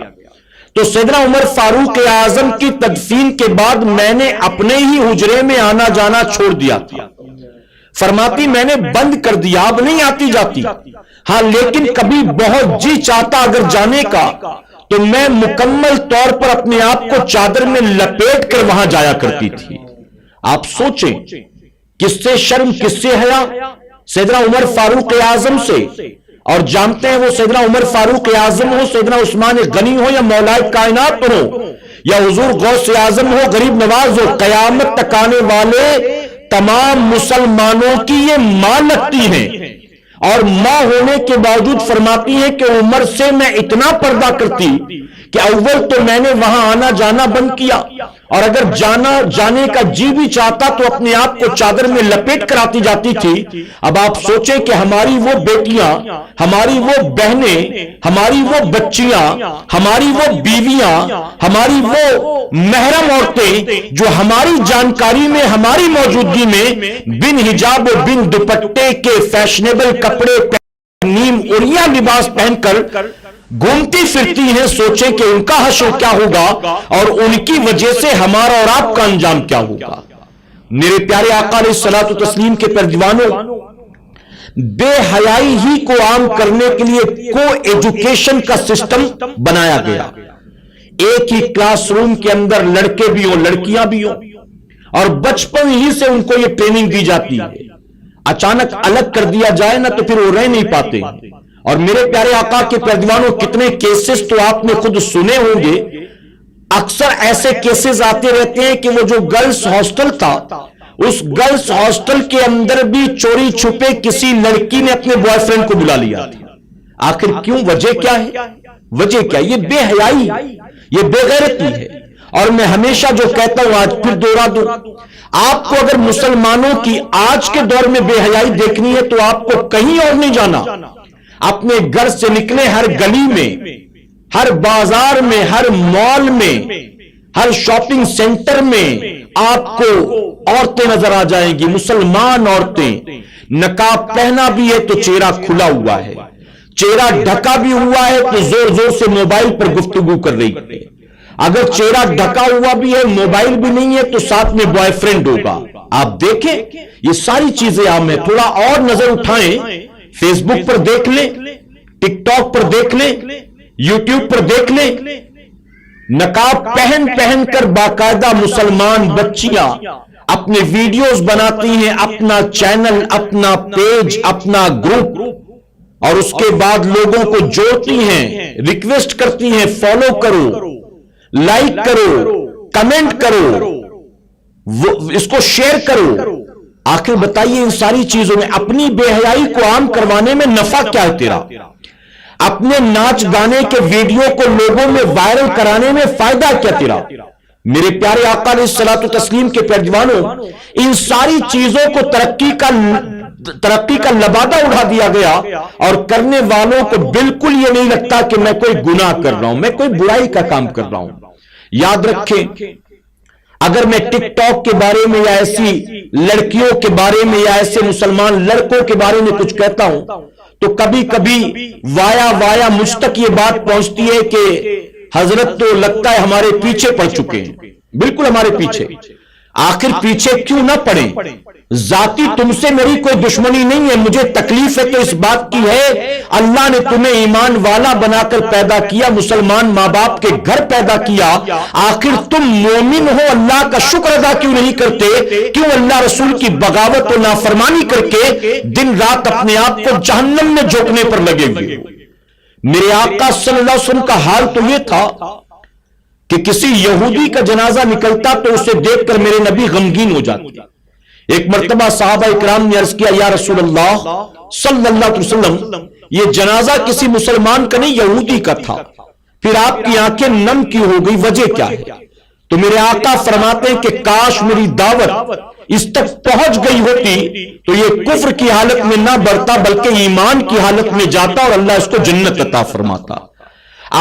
تو سیدنا عمر فاروق اعظم کی تدفین کے بعد میں نے اپنے ہی حجرے میں آنا جانا چھوڑ دیا تھا. فرماتی میں نے بند کر دیا، اب نہیں آتی جاتی. ہاں لیکن کبھی بہت جی چاہتا اگر جانے کا تو میں مکمل طور پر اپنے آپ کو چادر میں لپیٹ کر وہاں جایا کرتی تھی. آپ سوچیں کس سے شرم کس سے حیا؟ سیدنا عمر فاروق اعظم سے. اور جانتے ہیں وہ سیدنا عمر فاروق اعظم ہو، سیدنا عثمان غنی ہو، یا مولائے کائنات ہو، یا حضور غوث اعظم ہو، غریب نواز ہو، قیامت تک آنے والے تمام مسلمانوں کی یہ ماں لگتی ہیں. اور ماں ہونے کے باوجود فرماتی ہیں کہ عمر سے میں اتنا پردہ کرتی کہ اول تو میں نے وہاں آنا جانا بند کیا، اور اگر جانے کا جی بھی چاہتا تو اپنے آپ کو چادر میں لپیٹ کر آتی جاتی تھی. اب آپ سوچیں کہ ہماری وہ بیٹیاں، ہماری وہ بہنیں، ہماری وہ بچیاں، ہماری وہ بیویاں، ہماری وہ محرم عورتیں جو ہماری جانکاری میں، ہماری موجودگی میں بن حجاب و بن دوپٹے کے فیشنیبل کپڑے نیم اڑیا لباس پہن کر گھومتی پھرتی ہیں. سوچیں کہ ان کا حشر کیا ہوگا اور ان کی وجہ سے ہمارا اور آپ کا انجام کیا ہوگا. میرے پیارے آقا علیہ الصلوۃ والتسلیم کے پردیوانوں، بے حیائی ہی کو عام کرنے کے لیے کو ایجوکیشن کا سسٹم بنایا گیا. ایک ہی کلاس روم کے اندر لڑکے بھی ہوں لڑکیاں بھی ہوں، اور بچپن ہی سے ان کو یہ ٹریننگ دی جاتی ہے. اچانک الگ کر دیا جائے نا تو پھر وہ رہ نہیں پاتے. اور میرے پیارے آقا کے پردیوانوں، کتنے کیسز تو آپ نے خود سنے ہوں گے. اکثر ایسے کیسز آتے رہتے ہیں کہ وہ جو گرلز ہاسٹل تھا، اس گرلز ہاسٹل کے اندر بھی چوری چھپے کسی لڑکی نے اپنے بوائے فرینڈ کو بلا لیا تھا. آخر کیوں؟ وجہ کیا ہے؟ وجہ کیا؟ یہ بے حیائی، یہ بے غیرتی ہے. اور میں ہمیشہ جو کہتا ہوں آج پھر دوہرا دوں، آپ کو اگر مسلمانوں کی آج کے دور میں بے حیائی دیکھنی ہے تو آپ کو کہیں اور نہیں جانا. اپنے گھر سے نکلے، ہر گلی میں، ہر بازار میں، ہر مال میں، ہر شاپنگ سینٹر میں آپ کو عورتیں نظر آ جائیں گی، مسلمان عورتیں. نقاب پہنا بھی ہے تو چہرہ کھلا ہوا ہے، چہرہ ڈھکا بھی ہوا ہے تو زور زور سے موبائل پر گفتگو کر رہی ہے. اگر چہرہ ڈھکا ہوا بھی ہے، موبائل بھی نہیں ہے تو ساتھ میں بوائے فرینڈ ہوگا. آپ دیکھیں یہ ساری چیزیں عام ہیں. تھوڑا اور نظر اٹھائیں، فیس بک پر دیکھ لیں، ٹک ٹاک پر دیکھ لیں، یوٹیوب پر دیکھ لیں. نقاب پہن کر باقاعدہ مسلمان بچیاں اپنے ویڈیوز بناتی ہیں، اپنا چینل، اپنا پیج، اپنا گروپ، اور اس کے بعد لوگوں کو جوڑتی ہیں، ریکویسٹ کرتی ہیں فالو کرو، لائک کرو، کمنٹ کرو، اس کو شیئر کرو. آخر بتائیے ان ساری چیزوں میں اپنی بے حیائی کو عام کروانے میں نفع کیا ہے تیرا؟ اپنے ناچ گانے کے ویڈیو کو لوگوں میں وائرل کرانے میں فائدہ کیا تیرا؟ میرے پیارے آقا علیہ الصلوۃ والتسلیم کے پردیوانوں، ان ساری چیزوں کو ترقی کا لبادہ اڑا دیا گیا، اور کرنے والوں کو بالکل یہ نہیں لگتا کہ میں کوئی گناہ کر رہا ہوں، میں کوئی برائی کا کام کر رہا ہوں. یاد رکھیں، اگر میں ٹک ٹاک کے بارے میں یا ایسی لڑکیوں کے بارے میں یا ایسے مسلمان لڑکوں کے بارے میں کچھ کہتا ہوں تو کبھی کبھی وایا مجھ تک یہ بات پہنچتی ہے کہ حضرت تو لگتا ہے ہمارے پیچھے پڑ چکے ہیں. بالکل ہمارے پیچھے. آخر پیچھے کیوں نہ پڑیں؟ ذاتی تم سے میری کوئی دشمنی نہیں ہے، مجھے تکلیف ہے تو اس بات کی ہے اللہ نے تمہیں ایمان والا بنا کر پیدا کیا، مسلمان ماں باپ کے گھر پیدا کیا. آخر تم مومن ہو، اللہ کا شکر ادا کیوں نہیں کرتے؟ کیوں اللہ رسول کی بغاوت و نافرمانی کر کے دن رات اپنے آپ کو جہنم میں جھونکنے پر لگے ہوئے ہو؟ میرے آقا صلی اللہ علیہ وسلم کا حال تو یہ تھا کہ کسی یہودی کا جنازہ نکلتا تو اسے دیکھ کر میرے نبی غمگین ہو جاتے. ایک مرتبہ صحابہ اکرام نے عرض کیا، یا رسول اللہ صلی اللہ علیہ وسلم، یہ جنازہ کسی مسلمان کا نہیں یہودی کا تھا، پھر آپ کی آنکھیں نم کیوں ہو گئی، وجہ کیا ہے؟ تو میرے آقا فرماتے ہیں کہ کاش میری دعوت اس تک پہنچ گئی ہوتی تو یہ کفر کی حالت میں نہ بڑھتا بلکہ ایمان کی حالت میں جاتا اور اللہ اس کو جنت عطا فرماتا.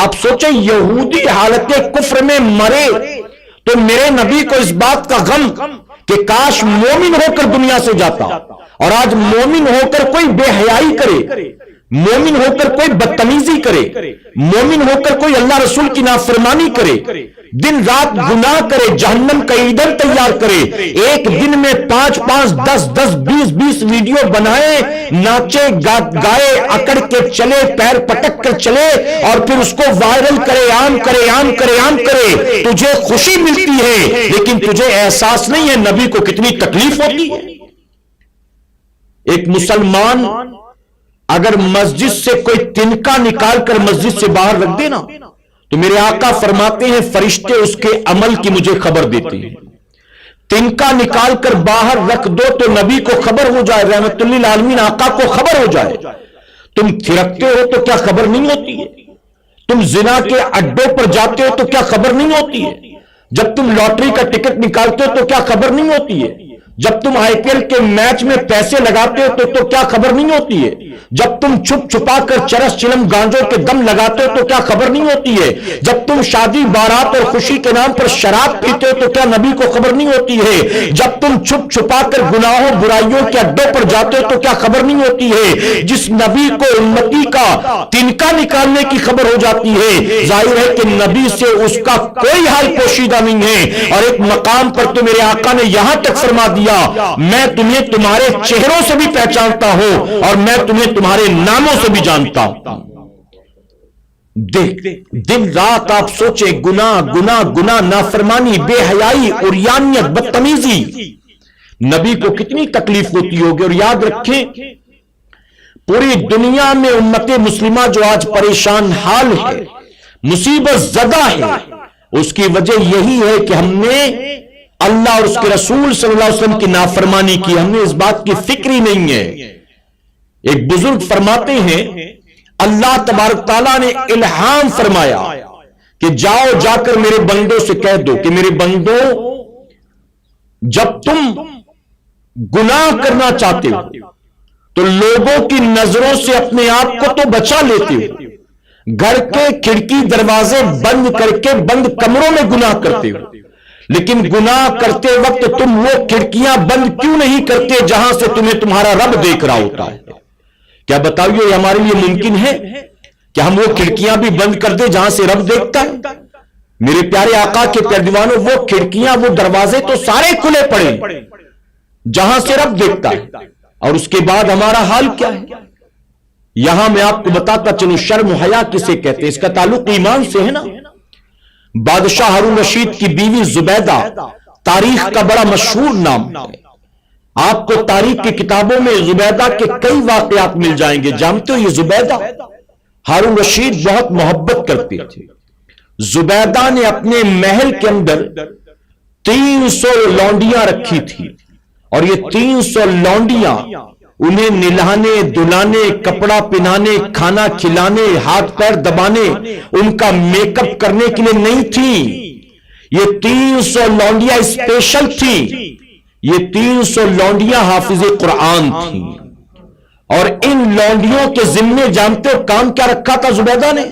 آپ سوچیں یہودی حالت کفر میں مرے تو میرے نبی کو اس بات کا غم کہ کاش مومن ہو کر دنیا سے جاتا، اور آج مومن ہو کر کوئی بے حیائی کرے، مومن ہو کر کوئی بدتمیزی کرے، مومن ہو کر کوئی اللہ رسول کی نافرمانی کرے، دن رات گناہ کرے، جہنم کا ایندھن تیار کرے، ایک دن میں 5 10 20 ویڈیو بنائے، ناچے گائے، اکڑ کے چلے، پیر پٹک کر چلے، اور پھر اس کو وائرل کرے، عام کرے، تجھے خوشی ملتی ہے لیکن تجھے احساس نہیں ہے نبی کو کتنی تکلیف ہوتی ہے۔ ایک مسلمان اگر مسجد سے کوئی تنکا نکال کر مسجد سے باہر رکھ دے نا، تو میرے آقا فرماتے ہیں فرشتے اس کے عمل کی مجھے خبر دیتے ہیں۔ تنکا نکال کر باہر رکھ دو تو نبی کو خبر ہو جائے، رحمت للعالمین آقا کو خبر ہو جائے۔ تم تھرکتے ہو تو کیا خبر نہیں ہوتی ہے؟ تم زنا کے اڈوں پر جاتے ہو تو کیا خبر نہیں ہوتی ہے؟ جب تم لاٹری کا ٹکٹ نکالتے ہو تو کیا خبر نہیں ہوتی ہے؟ جب تم آئی پی ایل کے میچ میں پیسے لگاتے ہو تو کیا خبر نہیں ہوتی ہے؟ جب تم چھپ چھپا کر چرس چلم گانجوں کے دم لگاتے ہو تو کیا خبر نہیں ہوتی ہے؟ جب تم شادی بارات اور خوشی کے نام پر شراب پیتے ہو تو کیا نبی کو خبر نہیں ہوتی ہے؟ جب تم چھپ چھپا کر گناہوں برائیوں کے اڈوں پر جاتے ہو تو کیا خبر نہیں ہوتی ہے؟ جس نبی کو امتی کا تنکا نکالنے کی خبر ہو جاتی ہے، ظاہر ہے کہ نبی سے اس کا کوئی حال پوشیدہ نہیں ہے۔ اور ایک مقام پر تو میرے آقا نے یہاں تک فرما دیا، میں تمہیں تمہارے چہروں سے بھی پہچانتا ہوں اور میں تمہیں تمہارے ناموں سے بھی جانتا ہوں۔ دیکھ دن رات آپ سوچے، گناہ، نافرمانی، بے حیائی، عریانیت، بدتمیزی، نبی کو کتنی تکلیف ہوتی ہوگی۔ اور یاد رکھیں پوری دنیا میں امت مسلمہ جو آج پریشان حال ہے، مصیبت زدہ ہے، اس کی وجہ یہی ہے کہ ہم نے اللہ اور اس کے رسول صلی اللہ علیہ وسلم کی نافرمانی کی، ہم نے اس بات کی فکر ہی نہیں ہے۔ ایک بزرگ فرماتے ہیں اللہ تبارک تعالیٰ نے الہام فرمایا کہ جاؤ جا کر میرے بندوں سے کہہ دو کہ میرے بندوں جب تم گناہ کرنا چاہتے ہو تو لوگوں کی نظروں سے اپنے آپ کو تو بچا لیتے ہو، گھر کے کھڑکی دروازے بند کر کے بند کمروں میں گناہ کرتے ہو، لیکن گناہ کرتے وقت تم وہ کھڑکیاں بند کیوں نہیں کرتے جہاں سے تمہیں تمہارا رب دیکھ رہا ہوتا ہے؟ کیا بتائیے یہ ہمارے لیے ممکن ہے کہ ہم وہ کھڑکیاں بھی بند کر دیں جہاں سے رب دیکھتا ہے؟ میرے پیارے آقا کے پیارے دیوانوں، وہ کھڑکیاں، وہ دروازے تو سارے کھلے پڑے جہاں سے رب دیکھتا ہے، اور اس کے بعد ہمارا حال کیا ہے؟ یہاں میں آپ کو بتاتا چلوں شرم و حیا کسے کہتے ہیں، اس کا تعلق ایمان سے ہے نا۔ بادشاہ ہارون رشید کی بیوی زبیدہ تاریخ کا بڑا مشہور نام ہے، آپ کو تاریخ کی کتابوں میں زبیدہ کے کئی واقعات مل جائیں گے۔ جانتے ہو یہ زبیدہ ہارون رشید بہت محبت کرتے تھے۔ زبیدہ نے اپنے محل کے اندر 300 لونڈیاں رکھی تھی، اور یہ 300 لونڈیاں انہیں نہلانے، دھلانے، کپڑا پہنانے، کھانا کھلانے، ہاتھ پیر دبانے، ان کا میک اپ کرنے کے لیے نہیں تھی۔ یہ 300 لونڈیاں اسپیشل تھی، یہ 300 لونڈیاں حافظ قرآن تھیں، اور ان لونڈیوں کے ذمے جانتے ہو کام کیا رکھا تھا زبیدہ نے؟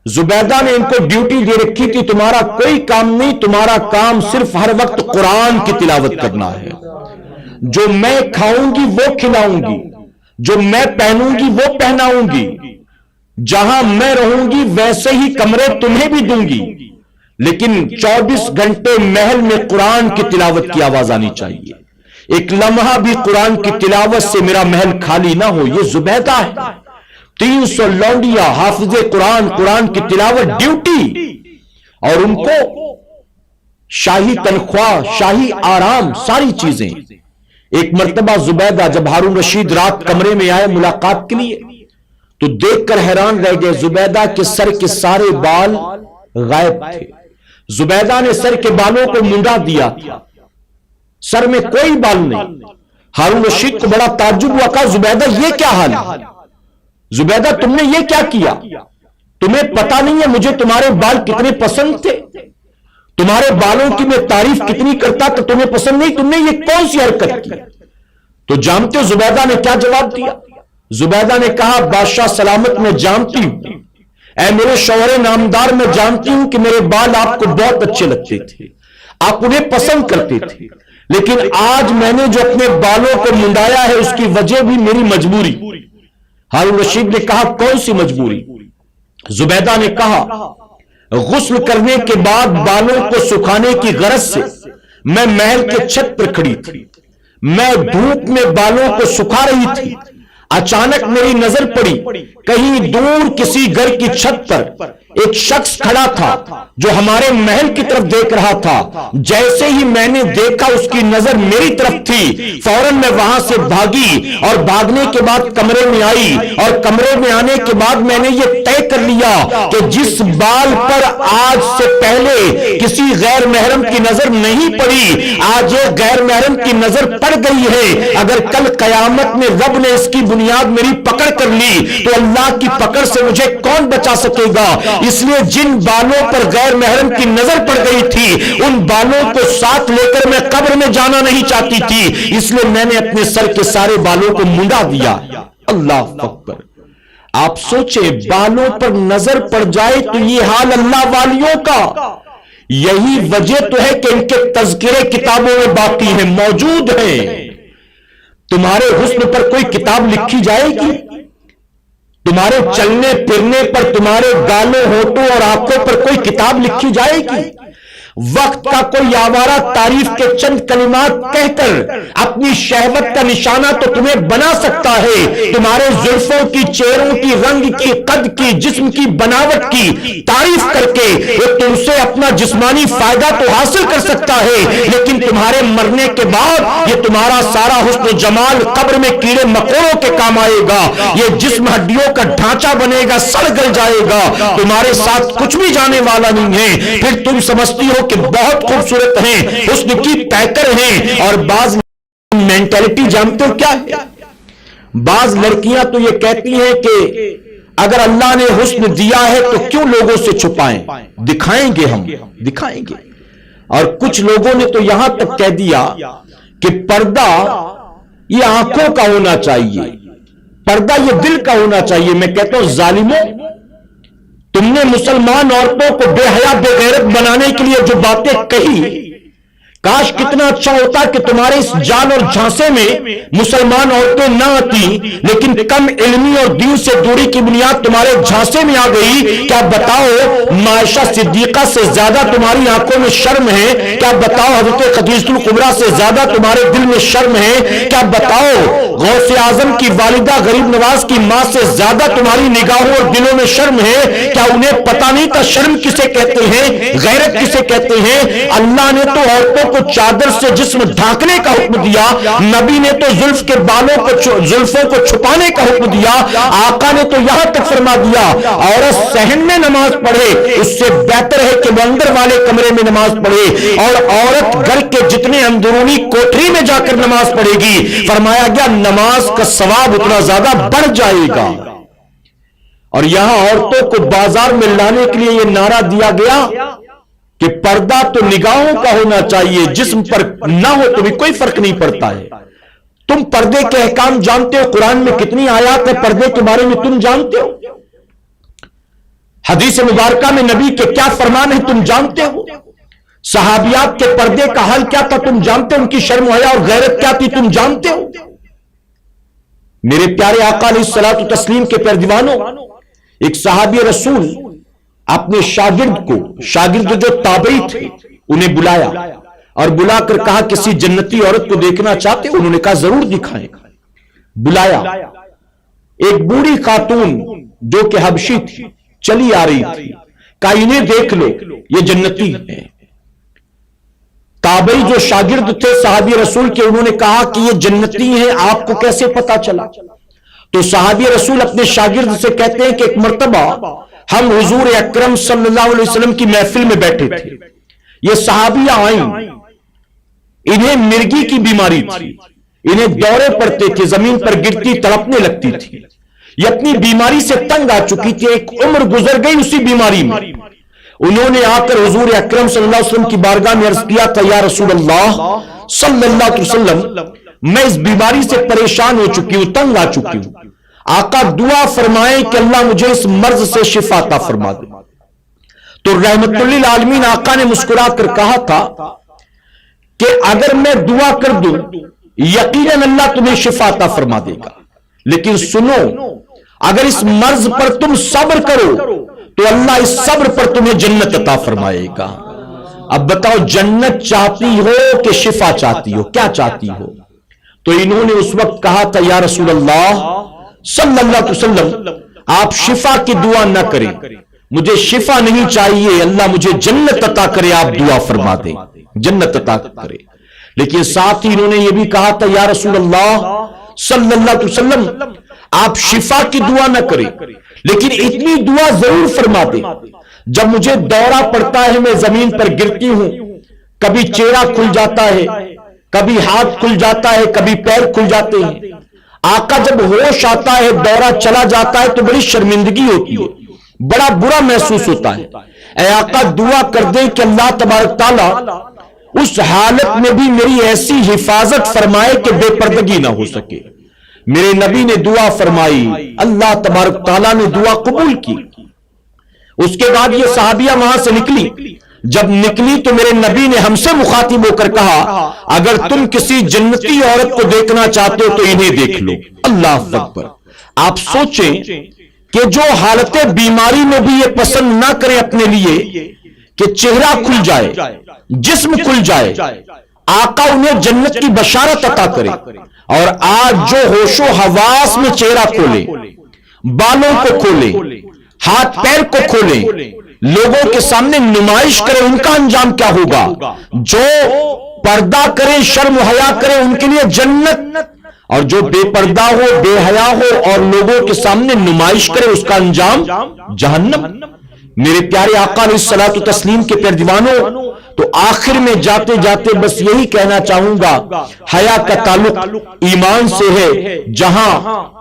زبیدہ نے ان کو ڈیوٹی دے رکھی تھی، تمہارا کوئی کام نہیں، تمہارا کام صرف ہر وقت قرآن کی تلاوت کرنا ہے۔ جو میں کھاؤں گی وہ کھلاؤں گی، جو میں پہنوں گی وہ پہناؤں گی، جہاں میں رہوں گی ویسے ہی کمرے تمہیں بھی دوں گی، لیکن 24 گھنٹے محل میں قرآن کی تلاوت کی آواز آنی چاہیے، ایک لمحہ بھی قرآن کی تلاوت سے میرا محل خالی نہ ہو۔ یہ زبیدہ ہے، 300 لونڈیاں، حافظ قرآن، قرآن کی تلاوت ڈیوٹی، اور ان کو شاہی تنخواہ، شاہی آرام، ساری چیزیں۔ ایک مرتبہ زبیدہ جب ہارون رشید رات کمرے میں آئے ملاقات کے لیے تو دیکھ کر حیران رہ گئے، زبیدہ کے سر کے سارے بال غائب تھے۔ زبیدہ نے سر کے بالوں کو منڈا دیا تھا، سر میں کوئی بال نہیں۔ ہارون رشید کو بڑا تعجب ہوا، کہا زبیدہ یہ کیا حال ہے؟ زبیدہ تم نے یہ کیا کیا؟ تمہیں پتا نہیں ہے مجھے تمہارے بال کتنے پسند تھے، تمہارے بالوں کی میں تعریف کتنی کرتا تو تمہیں پسند نہیں، تم نے یہ کون سی حرکت کی؟ تو جانتے ہو زبیدہ نے کیا جواب دیا؟ زبیدہ نے کہا بادشاہ سلامت میں جانتی ہوں، اے میرے شوہر نامدار میں جانتی ہوں کہ میرے بال آپ کو بہت اچھے لگتے تھے، آپ انہیں پسند کرتے تھے، لیکن آج میں نے جو اپنے بالوں کو منڈایا ہے اس کی وجہ بھی میری مجبوری. ہارون رشید نے کہا کون سی مجبوری؟ زبیدہ نے کہا غسل کرنے کے بعد بالوں کو سکھانے کی غرض سے میں محل کے چھت پر کھڑی تھی. میں دھوپ میں بالوں کو سکھا رہی تھی. اچانک میری نظر پڑی کہیں دور کسی گھر کی چھت پر ایک شخص کھڑا تھا جو ہمارے محل کی طرف دیکھ رہا تھا. جیسے ہی میں نے دیکھا اس کی نظر میری طرف تھی، فوراً میں وہاں سے بھاگی اور بھاگنے کے بعد کمرے میں آئی، اور کمرے میں آنے کے بعد میں نے یہ طے کر لیا کہ جس بال پر آج سے پہلے کسی غیر محرم کی نظر نہیں پڑی، آج یہ غیر محرم کی نظر پڑ گئی ہے. اگر کل قیامت میں رب نے اس کی بنیاد میری پکڑ کر لی تو اللہ کی پکڑ سے مجھے کون بچا سکے گا؟ اس لیے جن بالوں پر غیر محرم کی نظر پڑ گئی تھی ان بالوں کو ساتھ لے کر میں قبر میں جانا نہیں چاہتی تھی، اس لیے میں نے اپنے سر کے سارے بالوں کو منڈا دیا. اللہ اکبر. آپ سوچیں بالوں پر نظر پڑ جائے تو یہ حال اللہ والیوں کا. یہی وجہ تو ہے کہ ان کے تذکرے کتابوں میں باقی ہیں، موجود ہیں. تمہارے حسن پر کوئی کتاب لکھی جائے گی؟ تمہارے چلنے پھرنے پر، تمہارے گالوں ہونٹوں اور آنکھوں پر کوئی کتاب لکھی جائے گی؟ وقت کا کوئی آوارہ تعریف کے چند کلمات کہہ کر اپنی شہوت کا نشانہ تو تمہیں بنا سکتا ہے. تمہارے زلفوں کی، چہروں کی، رنگ کی، قد کی، جسم کی بناوٹ کی تعریف کر کے وہ تم سے اپنا جسمانی فائدہ تو حاصل کر سکتا ہے، لیکن تمہارے مرنے کے بعد یہ تمہارا سارا حسن و جمال قبر میں کیڑے مکوڑوں کے کام آئے گا. یہ جسم ہڈیوں کا ڈھانچہ بنے گا، سڑ گل جائے گا، تمہارے ساتھ کچھ بھی جانے والا نہیں ہے. پھر تم سمجھتی ہو کہ بہت خوبصورت ہیں، حسن کی پیکر ہیں. اور بعض مینٹلٹی جانتے ہو کیا ہے؟ بعض لڑکیاں تو یہ کہتی ہیں کہ اگر اللہ نے حسن دیا ہے تو کیوں لوگوں سے چھپائیں، دکھائیں گے، ہم دکھائیں گے. اور کچھ لوگوں نے تو یہاں تک کہہ دیا کہ پردہ یہ آنکھوں کا ہونا چاہیے، پردہ یہ دل کا ہونا چاہیے. میں کہتا ہوں ظالموں، تم نے مسلمان عورتوں کو بے حیا بے غیرت بنانے کے لیے جو باتیں کہی، کاش کتنا اچھا ہوتا کہ تمہارے اس جال اور جھانسے میں مسلمان عورتیں نہ آتی، لیکن کم علمی اور دین سے دوری کی بنیاد تمہارے جھانسے میں آ گئی. کیا بتاؤ عائشہ صدیقہ سے زیادہ تمہاری آنکھوں میں شرم ہے؟ کیا بتاؤ حضرت خدیجہ الکبریٰ سے زیادہ تمہارے دل میں شرم ہے؟ کیا بتاؤ غوث اعظم کی والدہ غریب نواز کی ماں سے زیادہ تمہاری نگاہوں اور دلوں میں شرم ہے؟ کیا انہیں پتا نہیں تھا شرم کسے کہتے ہیں، غیرت کسے کہتے ہیں؟ اللہ نے تو عورتوں کو چادر سے جسم ڈھانکنے کا حکم دیا، نبی نے تو زلف کے بالوں کو، زلفوں کو چھپانے کا حکم دیا. آقا نے تو یہاں تک فرما دیا عورت صحن میں نماز پڑھے اس سے بہتر ہے کہ وہ اندر والے کمرے میں نماز پڑھے، اور عورت گھر کے جتنے اندرونی کوٹری میں جا کر نماز پڑھے گی، فرمایا گیا نماز کا ثواب اتنا زیادہ بڑھ جائے گا. اور یہاں عورتوں کو بازار میں لانے کے لیے یہ نعرہ دیا گیا کہ پردہ تو نگاہوں کا ہونا چاہیے، جسم پر نہ ہو تو بھی کوئی فرق نہیں پڑتا ہے. تم پردے کے احکام جانتے ہو؟ قرآن میں کتنی آیات ہے پردے کے بارے میں تم جانتے ہو؟ حدیث مبارکہ میں نبی کے کیا فرمان ہیں تم جانتے ہو؟ صحابیات کے پردے کا حال کیا تھا تم جانتے ہو؟ ان کی شرم و حیا اور غیرت کیا تھی تم جانتے ہو؟ میرے پیارے آقا علیہ الصلوۃ والتسلیم کے پیروانوں، ایک صحابی رسول اپنے شاگرد جو تابعی تھے انہیں بلایا اور بلا کر کہا کسی جنتی عورت کو دیکھنا چاہتے؟ انہوں نے کہا ضرور دکھائیں. بلایا ایک بوڑھی خاتون جو کہ حبشی تھی، چلی آ رہی تھی، کہا انہیں دیکھ لو یہ جنتی ہے. تابعی جو شاگرد تھے صحابی رسول کے، انہوں نے کہا کہ یہ جنتی ہیں، آپ کو کیسے پتا چلا؟ تو صحابی رسول اپنے شاگرد سے کہتے ہیں کہ ایک مرتبہ ہم حضور اکرم صلی اللہ علیہ وسلم کی محفل میں بیٹھے تھے، یہ صحابیہ آئیں، انہیں مرگی کی بیماری تھی، انہیں دورے پڑتے تھے، زمین پر گرتی تڑپنے لگتی تھی، یہ اپنی بیماری سے تنگ آ چکی تھی، ایک عمر گزر گئی اسی بیماری میں. انہوں نے آ کر حضور اکرم صلی اللہ علیہ وسلم کی بارگاہ میں عرض کیا تھا یا رسول اللہ صلی اللہ علیہ وسلم، میں اس بیماری سے پریشان ہو چکی ہوں، تنگ آ چکی ہوں، آقا دعا فرمائیں کہ اللہ مجھے اس مرض سے شفا عطا فرما دے. تو رحمت للعالمین آقا نے مسکرا کر کہا تھا کہ اگر میں دعا کر دوں یقیناً اللہ تمہیں شفا عطا فرما دے گا، لیکن سنو اگر اس مرض پر تم صبر کرو تو اللہ اس صبر پر تمہیں جنت عطا فرمائے گا۔ اب بتاؤ جنت چاہتی ہو کہ شفا چاہتی ہو؟ کیا چاہتی ہو؟ تو انہوں نے اس وقت کہا تھا یا رسول اللہ صلی اللہ علیہ وسلم آپ شفا کی دعا نہ کریں، مجھے شفا نہیں چاہیے، اللہ مجھے جنت عطا کرے، آپ دعا فرما دیں جنت عطا کرے۔ لیکن ساتھ ہی انہوں نے یہ بھی کہا تھا یا رسول اللہ صلی اللہ علیہ وسلم آپ شفا کی دعا نہ کریں لیکن اتنی دعا ضرور فرما دیں جب مجھے دورہ پڑتا ہے میں زمین پر گرتی ہوں، کبھی چہرہ کھل جاتا ہے، کبھی ہاتھ کھل جاتا ہے، کبھی پیر کھل جاتے ہیں، آقا جب ہوش آتا ہے دورہ چلا جاتا ہے تو بڑی شرمندگی ہوتی ہے، بڑا برا محسوس ہوتا ہے۔ اے آقا دعا کر دیں کہ اللہ تبارک تعالیٰ اس حالت میں بھی میری ایسی حفاظت فرمائے کہ بے پردگی نہ ہو سکے۔ میرے نبی نے دعا فرمائی، اللہ تبارک تعالیٰ نے دعا قبول کی۔ اس کے بعد یہ صحابیہ وہاں سے نکلی، جب نکلی تو میرے نبی نے ہم سے مخاطب ہو کر کہا اگر تم کسی جنتی عورت کو دیکھنا چاہتے ہو تو انہیں دیکھ لو۔ اللہ اکبر۔ آپ سوچیں کہ جو حالت بیماری میں بھی یہ پسند نہ کریں اپنے لیے کہ چہرہ کھل جائے، جسم کھل جائے، آقا انہیں جنت کی بشارت عطا کرے، اور آج جو ہوش و حواس میں چہرہ کھولے، بالوں کو کھولے، ہاتھ پیر کو کھولے، لوگوں کے سامنے نمائش کرے، ان کا انجام کیا ہوگا؟ جو پردہ کرے، شرم و حیا کرے، ان کے لیے جنت، اور جو بے پردہ ہو، بے حیا ہو اور لوگوں کے سامنے نمائش کرے اس کا انجام جہنم۔ میرے پیارے آقا علیہ الصلوۃ والتسلیم کے پیارے دیوانوں، تو آخر میں جاتے جاتے بس یہی کہنا چاہوں گا، حیا کا تعلق ایمان سے ہے، جہاں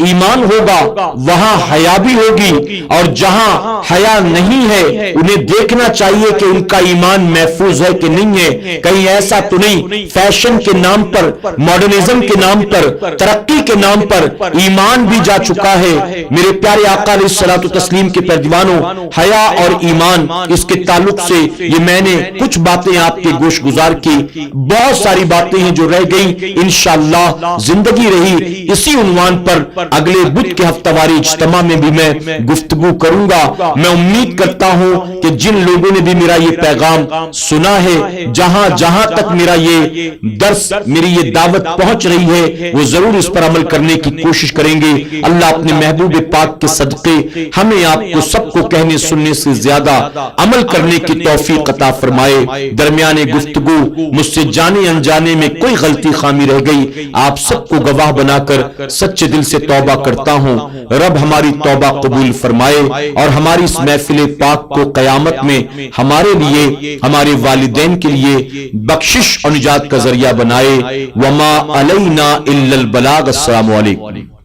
ایمان ہوگا وہاں حیا بھی ہوگی، اور جہاں حیا نہیں ہے انہیں دیکھنا چاہیے کہ ان کا ایمان محفوظ ہے کہ نہیں ہے، کہیں ایسا تو نہیں فیشن کے نام پر، ماڈرنزم کے نام پر، ترقی کے نام پر ایمان بھی جا چکا ہے۔ میرے پیارے آقا علیہ الصلوۃ والتسلیم کے پیارے دیوانوں، حیا اور ایمان اس کے تعلق سے یہ میں نے کچھ باتیں آپ کے گوش گزار کی، بہت ساری باتیں ہیں جو رہ گئیں، انشاءاللہ زندگی رہی اسی عنوان پر اگلے بدھ کے ہفتہ واری اجتماع میں بھی میں گفتگو کروں گا۔ میں امید کرتا ہوں کہ جن لوگوں نے بھی میرا یہ پیغام سنا ہے، جہاں جہاں تک میرا یہ درس، میری یہ دعوت پہنچ رہی ہے، وہ ضرور اس پر عمل کرنے کی کوشش کریں گے۔ اللہ اپنے محبوب پاک کے صدقے ہمیں آپ کو سب کو کہنے سننے سے زیادہ عمل کرنے کی توفیق عطا فرمائے۔ درمیان گفتگو مجھ سے جانے انجانے میں کوئی غلطی خامی رہ گئی، آپ سب کو گواہ بنا کر سچے دل سے توبہ کرتا ہوں۔ رب ہماری توبہ قبول فرمائے اور ہماری اس محفل پاک کو قیامت میں ہمارے لیے، ہمارے والدین کے لیے بخشش اور نجات کا ذریعہ بنائے۔ وما علینا الا البلاغ۔ السلام علیکم۔